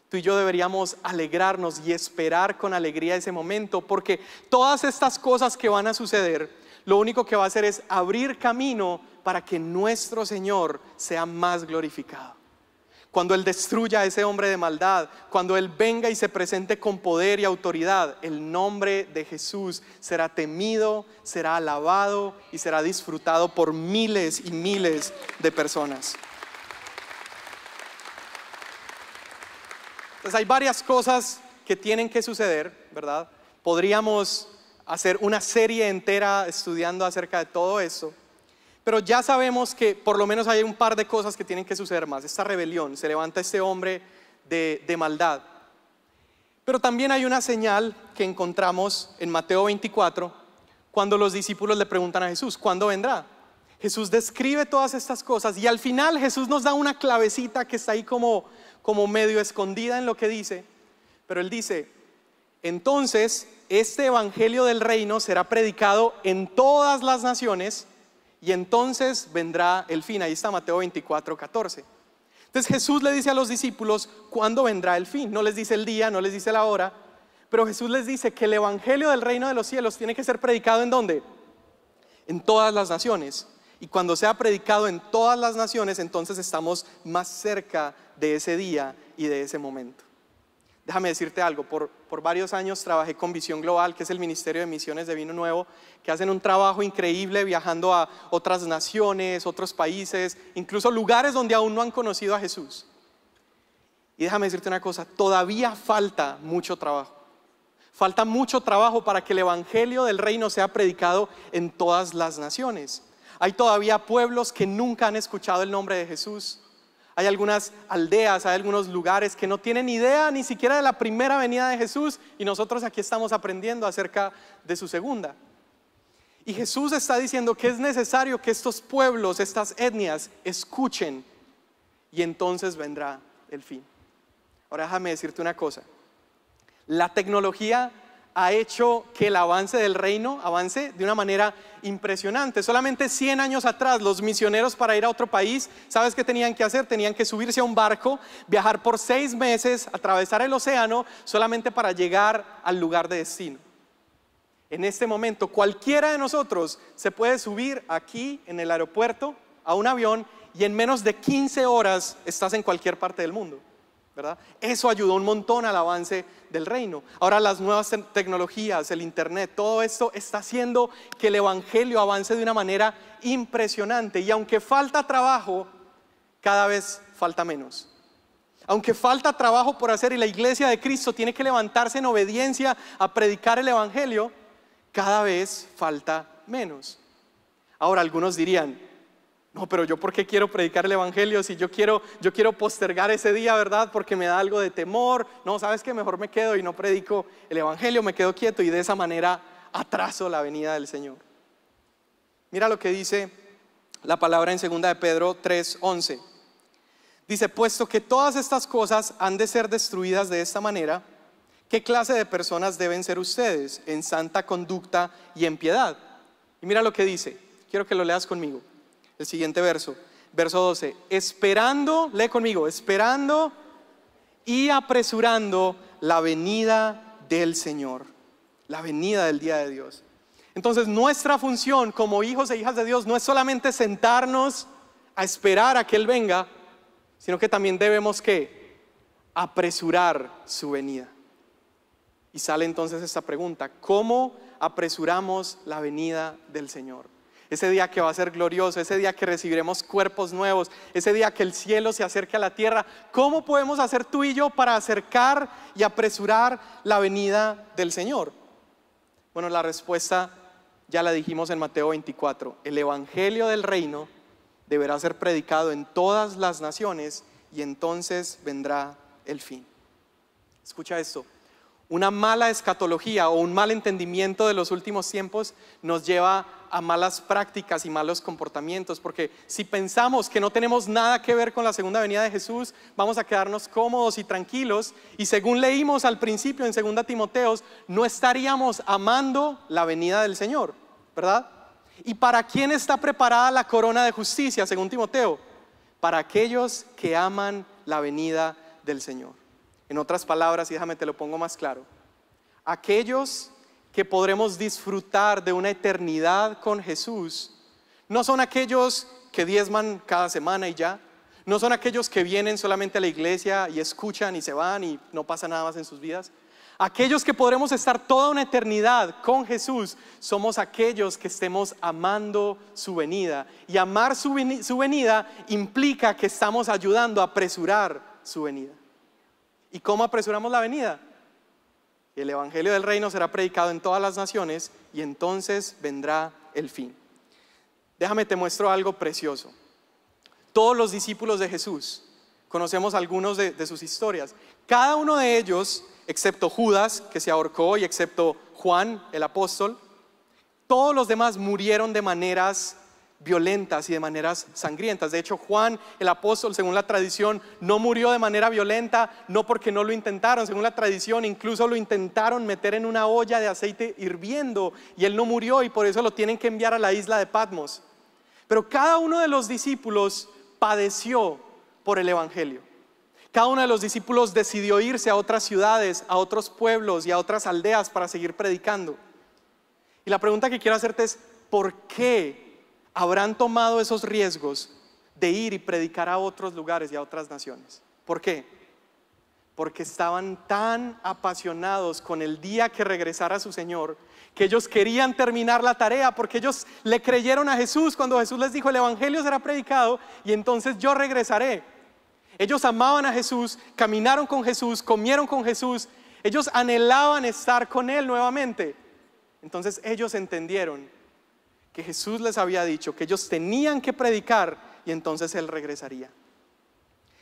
Tú y yo deberíamos alegrarnos y esperar con alegría ese momento, porque todas estas cosas que van a suceder, lo único que va a hacer es abrir camino para que nuestro Señor sea más glorificado. Cuando Él destruya a ese hombre de maldad, cuando Él venga y se presente con poder y autoridad, el nombre de Jesús será temido, será alabado y será disfrutado por miles y miles de personas. Entonces hay varias cosas que tienen que suceder, ¿verdad? Podríamos hacer una serie entera estudiando acerca de todo eso, pero ya sabemos que por lo menos hay un par de cosas que tienen que suceder más. Esta rebelión, se levanta este hombre de maldad. Pero también hay una señal que encontramos en Mateo 24, cuando los discípulos le preguntan a Jesús: ¿cuándo vendrá? Jesús describe todas estas cosas y al final Jesús nos da una clavecita que está ahí como medio escondida en lo que dice. Pero Él dice: entonces este evangelio del reino será predicado en todas las naciones y entonces vendrá el fin. Ahí está Mateo 24, 14. Entonces Jesús le dice a los discípulos cuándo vendrá el fin. No les dice el día, no les dice la hora, pero Jesús les dice que el evangelio del reino de los cielos tiene que ser predicado ¿en dónde? En todas las naciones. Y cuando sea predicado en todas las naciones, entonces estamos más cerca de ese día y de ese momento. Déjame decirte algo: por varios años trabajé con Visión Global, que es el Ministerio de Misiones de Vino Nuevo, que hacen un trabajo increíble viajando a otras naciones, otros países, incluso lugares donde aún no han conocido a Jesús. Y déjame decirte una cosa: todavía falta mucho trabajo. Falta mucho trabajo para que el evangelio del reino sea predicado en todas las naciones. Hay todavía pueblos que nunca han escuchado el nombre de Jesús. Hay algunas aldeas, hay algunos lugares que no tienen idea ni siquiera de la primera venida de Jesús, y nosotros aquí estamos aprendiendo acerca de su segunda. Y Jesús está diciendo que es necesario que estos pueblos, estas etnias, escuchen, y entonces vendrá el fin. Ahora déjame decirte una cosa: la tecnología ha hecho que el avance del reino avance de una manera impresionante. Solamente 100 años atrás, los misioneros, para ir a otro país, ¿sabes qué tenían que hacer? Tenían que subirse a un barco, viajar por 6 meses, atravesar el océano, solamente para llegar al lugar de destino. En este momento, cualquiera de nosotros se puede subir aquí en el aeropuerto a un avión y en menos de 15 horas estás en cualquier parte del mundo, ¿verdad? Eso ayudó un montón al avance del reino. Ahora las nuevas tecnologías, el internet, todo esto está haciendo que el evangelio avance de una manera impresionante. Y aunque falta trabajo, cada vez falta menos. Aunque falta trabajo por hacer y la iglesia de Cristo tiene que levantarse en obediencia a predicar el evangelio, cada vez falta menos. Ahora algunos dirían: no, pero yo ¿por qué quiero predicar el evangelio si yo quiero postergar ese día, ¿verdad? Porque me da algo de temor. No, ¿sabes qué? Mejor me quedo y no predico el evangelio, me quedo quieto y de esa manera atraso la venida del Señor. Mira lo que dice la palabra en 2 de Pedro 3:11. Dice: puesto que todas estas cosas han de ser destruidas de esta manera, ¿qué clase de personas deben ser ustedes en santa conducta y en piedad? Y mira lo que dice, quiero que lo leas conmigo. El siguiente verso, verso 12: esperando, lee conmigo, esperando y apresurando la venida del Señor, la venida del día de Dios. Entonces nuestra función como hijos e hijas de Dios no es solamente sentarnos a esperar a que Él venga, sino que también debemos ¿qué? Apresurar su venida. Y sale entonces esta pregunta: ¿cómo apresuramos la venida del Señor? Ese día que va a ser glorioso, ese día que recibiremos cuerpos nuevos, ese día que el cielo se acerque a la tierra. ¿Cómo podemos hacer tú y yo para acercar y apresurar la venida del Señor? Bueno, la respuesta ya la dijimos en Mateo 24. El evangelio del reino deberá ser predicado en todas las naciones y entonces vendrá el fin. Escucha esto. Una mala escatología o un mal entendimiento de los últimos tiempos nos lleva a malas prácticas y malos comportamientos, porque si pensamos que no tenemos nada que ver con la segunda venida de Jesús, vamos a quedarnos cómodos y tranquilos, y según leímos al principio en 2 Timoteos, no estaríamos amando la venida del Señor, ¿verdad? ¿Y para quién está preparada la corona de justicia, según Timoteo? Para aquellos que aman la venida del Señor. En otras palabras, y déjame te lo pongo más claro, aquellos que podremos disfrutar de una eternidad con Jesús no son aquellos que diezman cada semana y ya, no son aquellos que vienen solamente a la iglesia y escuchan y se van y no pasa nada más en sus vidas. Aquellos que podremos estar toda una eternidad con Jesús somos aquellos que estemos amando su venida, y amar su venida implica que estamos ayudando a apresurar su venida. ¿Y cómo apresuramos la venida? El evangelio del reino será predicado en todas las naciones y entonces vendrá el fin. Déjame te muestro algo precioso. Todos los discípulos de Jesús, conocemos algunos de sus historias. Cada uno de ellos, excepto Judas, que se ahorcó, y excepto Juan, el apóstol, todos los demás murieron de maneras violentas y de maneras sangrientas. De hecho, Juan, el apóstol, según la tradición, no murió de manera violenta, no porque no lo intentaron. Según la tradición, incluso lo intentaron meter en una olla de aceite hirviendo y él no murió, y por eso lo tienen que enviar a la isla de Patmos. Pero cada uno de los discípulos padeció por el evangelio. Cada uno de los discípulos decidió irse a otras ciudades, a otros pueblos y a otras aldeas para seguir predicando. Y la pregunta que quiero hacerte es: ¿por qué habrán tomado esos riesgos de ir y predicar a otros lugares y a otras naciones? ¿Por qué? Porque estaban tan apasionados con el día que regresara su Señor, que ellos querían terminar la tarea, porque ellos le creyeron a Jesús cuando Jesús les dijo: el evangelio será predicado y entonces yo regresaré. Ellos amaban a Jesús, caminaron con Jesús, comieron con Jesús, ellos anhelaban estar con Él nuevamente. Entonces ellos entendieron que Jesús les había dicho que ellos tenían que predicar y entonces Él regresaría.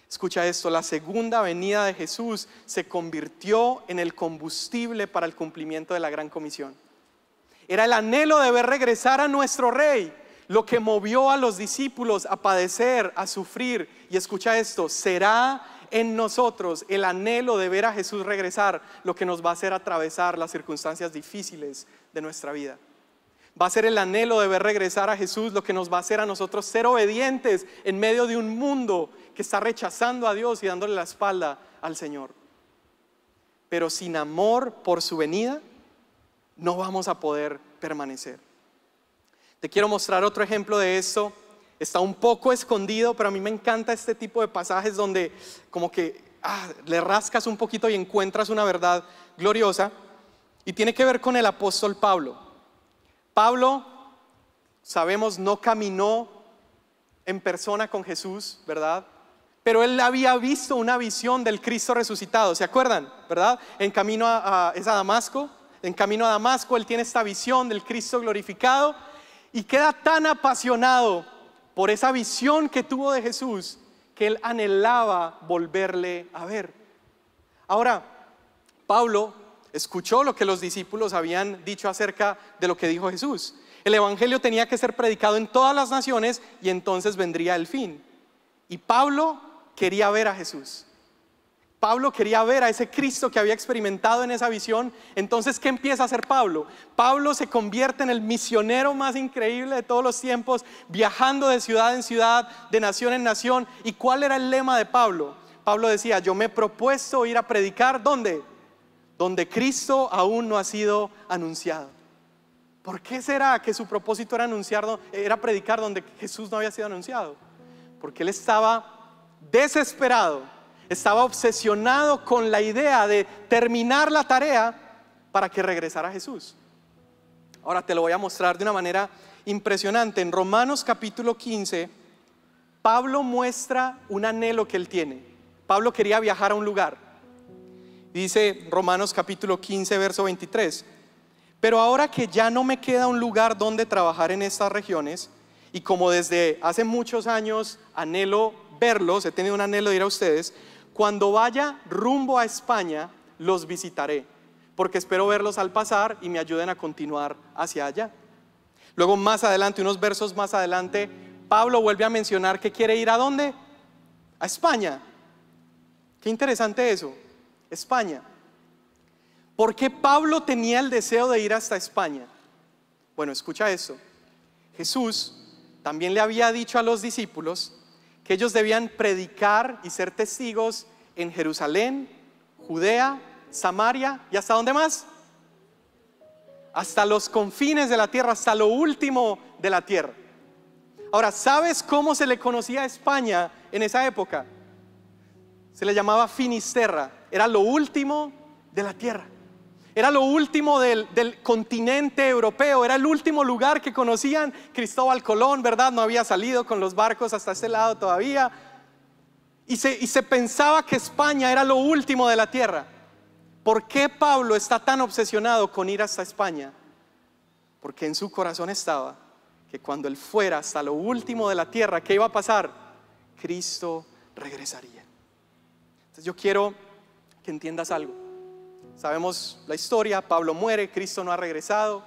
Escucha esto: la segunda venida de Jesús se convirtió en el combustible para el cumplimiento de la gran comisión. Era el anhelo de ver regresar a nuestro Rey lo que movió a los discípulos a padecer, a sufrir. Y escucha esto: será en nosotros el anhelo de ver a Jesús regresar lo que nos va a hacer atravesar las circunstancias difíciles de nuestra vida. Va a ser el anhelo de ver regresar a Jesús lo que nos va a hacer a nosotros ser obedientes en medio de un mundo que está rechazando a Dios y dándole la espalda al Señor. Pero sin amor por su venida no vamos a poder permanecer. Te quiero mostrar otro ejemplo de esto. Está un poco escondido, pero a mí me encanta este tipo de pasajes donde como que le rascas un poquito y encuentras una verdad gloriosa. Y tiene que ver con el apóstol Pablo. Pablo, sabemos, no caminó en persona con Jesús, ¿verdad? Pero él había visto una visión del Cristo resucitado, ¿se acuerdan? ¿Verdad? En camino es a Damasco. En camino a Damasco él tiene esta visión del Cristo glorificado y queda tan apasionado por esa visión que tuvo de Jesús que él anhelaba volverle a ver. Ahora, Pablo escuchó lo que los discípulos habían dicho acerca de lo que dijo Jesús. El evangelio tenía que ser predicado en todas las naciones y entonces vendría el fin. Y Pablo quería ver a Jesús. Pablo quería ver a ese Cristo que había experimentado en esa visión. Entonces, ¿qué empieza a hacer Pablo? Pablo se convierte en el misionero más increíble de todos los tiempos, viajando de ciudad en ciudad, de nación en nación. ¿Y cuál era el lema de Pablo? Pablo decía: yo me he propuesto ir a predicar, ¿dónde? Donde Cristo aún no ha sido anunciado. ¿Por qué será que su propósito era predicar donde Jesús no había sido anunciado? Porque él estaba desesperado, estaba obsesionado con la idea de terminar la tarea para que regresara Jesús. Ahora te lo voy a mostrar de una manera impresionante. En Romanos capítulo 15, Pablo muestra un anhelo que él tiene. Pablo quería viajar a un lugar. Dice Romanos capítulo 15, verso 23: pero ahora que ya no me queda un lugar donde trabajar en estas regiones, Y como desde hace muchos años anhelo verlos, he tenido un anhelo de ir a ustedes, cuando vaya rumbo a España, los visitaré, porque espero verlos al pasar y me ayuden a continuar hacia allá. Luego más adelante, unos versos más adelante, Pablo vuelve a mencionar que quiere ir ¿a dónde? A España. Qué interesante eso, España. ¿Por qué Pablo tenía el deseo de ir hasta España? Bueno, escucha esto. Jesús también le había dicho a los discípulos que ellos debían predicar y ser testigos en Jerusalén, Judea, Samaria y ¿hasta dónde más? Hasta los confines de la tierra, hasta lo último de la tierra. Ahora, ¿sabes cómo se le conocía a España en esa época? Se le llamaba Finisterra, era lo último de la tierra. Era lo último del continente europeo, era el último lugar que conocían. Cristóbal Colón, ¿verdad? No había salido con los barcos hasta este lado todavía. Y se pensaba que España era lo último de la tierra. ¿Por qué Pablo está tan obsesionado con ir hasta España? Porque en su corazón estaba que cuando él fuera hasta lo último de la tierra, ¿qué iba a pasar? Cristo regresaría. Entonces yo quiero que entiendas algo. Sabemos la historia, Pablo muere, Cristo no ha regresado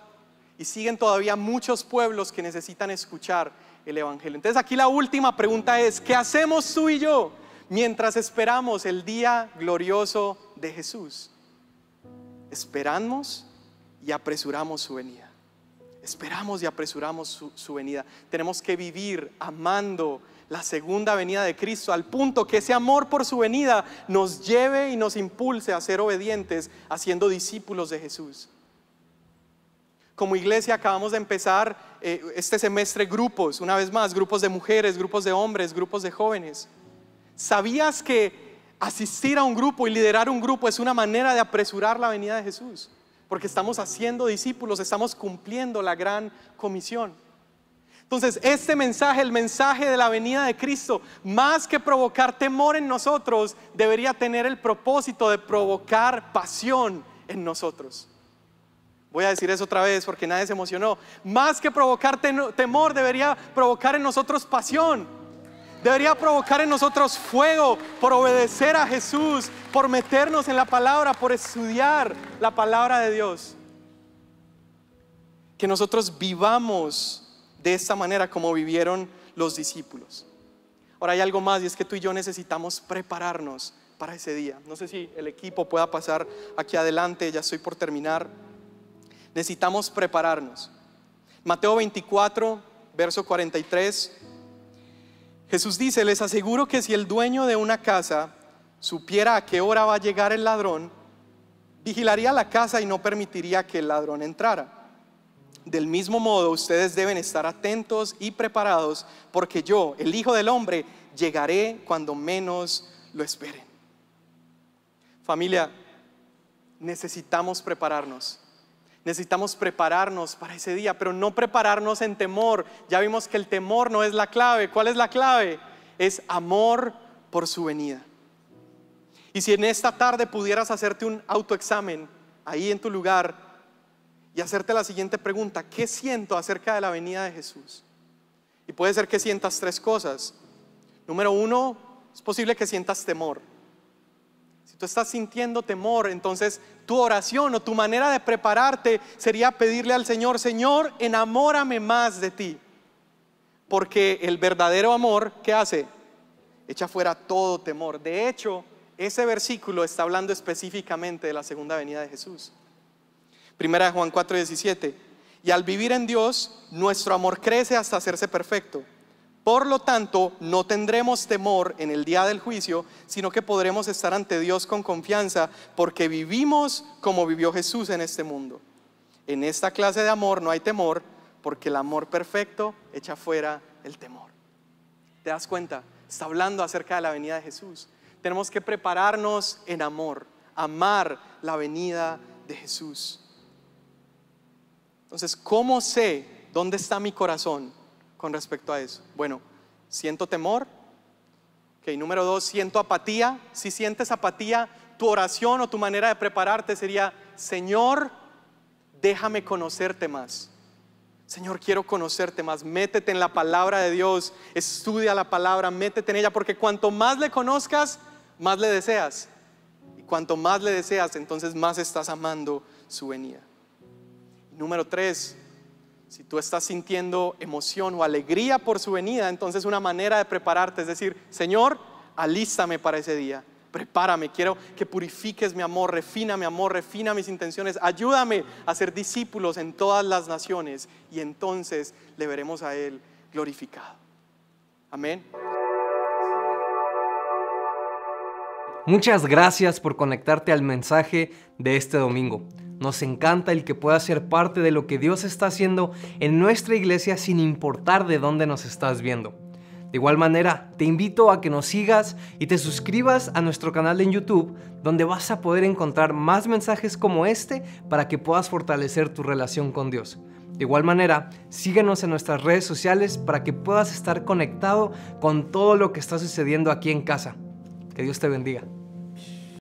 y siguen todavía muchos pueblos que necesitan escuchar el evangelio. Entonces aquí la última pregunta es: ¿qué hacemos tú y yo mientras esperamos el día glorioso de Jesús? Esperamos y apresuramos su venida. Esperamos y apresuramos su venida. Tenemos que vivir amando la segunda venida de Cristo, al punto que ese amor por su venida nos lleve y nos impulse a ser obedientes, haciendo discípulos de Jesús. Como iglesia acabamos de empezar este semestre grupos, una vez más, grupos de mujeres, grupos de hombres, grupos de jóvenes. ¿Sabías que asistir a un grupo y liderar un grupo es una manera de apresurar la venida de Jesús? Porque estamos haciendo discípulos, estamos cumpliendo la gran comisión. Entonces este mensaje, el mensaje de la venida de Cristo, más que provocar temor en nosotros, debería tener el propósito de provocar pasión en nosotros. Voy a decir eso otra vez porque nadie se emocionó. Más que provocar temor, debería provocar en nosotros pasión. Debería provocar en nosotros fuego por obedecer a Jesús, por meternos en la palabra, por estudiar la palabra de Dios. Que nosotros vivamos de esta manera como vivieron los discípulos. Ahora hay algo más, y es que tú y yo necesitamos prepararnos para ese día. No sé si el equipo pueda pasar aquí adelante, ya estoy por terminar. Necesitamos prepararnos. Mateo 24, verso 43. Jesús dice: les aseguro que si el dueño de una casa supiera a qué hora va a llegar el ladrón, vigilaría la casa y no permitiría que el ladrón entrara. Del mismo modo, ustedes deben estar atentos y preparados, porque yo, el Hijo del Hombre, llegaré cuando menos lo esperen. Familia, necesitamos prepararnos. Necesitamos prepararnos para ese día, pero no prepararnos en temor. Ya vimos que el temor no es la clave. ¿Cuál es la clave? Es amor por su venida. Y si en esta tarde pudieras hacerte un autoexamen ahí en tu lugar y hacerte la siguiente pregunta: ¿qué siento acerca de la venida de Jesús? Y puede ser que sientas tres cosas. Número uno, es posible que sientas temor. Si tú estás sintiendo temor, entonces tu oración o tu manera de prepararte sería pedirle al Señor: Señor, enamórame más de ti. Porque el verdadero amor, ¿qué hace? Echa fuera todo temor. De hecho, ese versículo está hablando específicamente de la segunda venida de Jesús. Primera de Juan 4:17. Y al vivir en Dios, nuestro amor crece hasta hacerse perfecto. Por lo tanto, no tendremos temor en el día del juicio, sino que podremos estar ante Dios con confianza, porque vivimos como vivió Jesús en este mundo. En esta clase de amor no hay temor, porque el amor perfecto echa fuera el temor. ¿Te das cuenta? Está hablando acerca de la venida de Jesús. Tenemos que prepararnos en amor, amar la venida de Jesús. Entonces, ¿cómo sé dónde está mi corazón con respecto a eso? Bueno, ¿siento temor? Ok, número dos, ¿siento apatía? Si sientes apatía, tu oración o tu manera de prepararte sería: Señor, déjame conocerte más. Señor, quiero conocerte más. Métete en la palabra de Dios, estudia la palabra, métete en ella, porque cuanto más le conozcas, más le deseas. Y cuanto más le deseas, entonces más estás amando su venida. Número 3, si tú estás sintiendo emoción o alegría por su venida, entonces una manera de prepararte es decir: Señor, alístame para ese día. Prepárame, quiero que purifiques mi amor, refina mis intenciones, ayúdame a ser discípulos en todas las naciones, y entonces le veremos a Él glorificado. Amén. Muchas gracias por conectarte al mensaje de este domingo. Nos encanta el que puedas ser parte de lo que Dios está haciendo en nuestra iglesia sin importar de dónde nos estás viendo. De igual manera, te invito a que nos sigas y te suscribas a nuestro canal en YouTube, donde vas a poder encontrar más mensajes como este para que puedas fortalecer tu relación con Dios. De igual manera, síguenos en nuestras redes sociales para que puedas estar conectado con todo lo que está sucediendo aquí en casa. Que Dios te bendiga.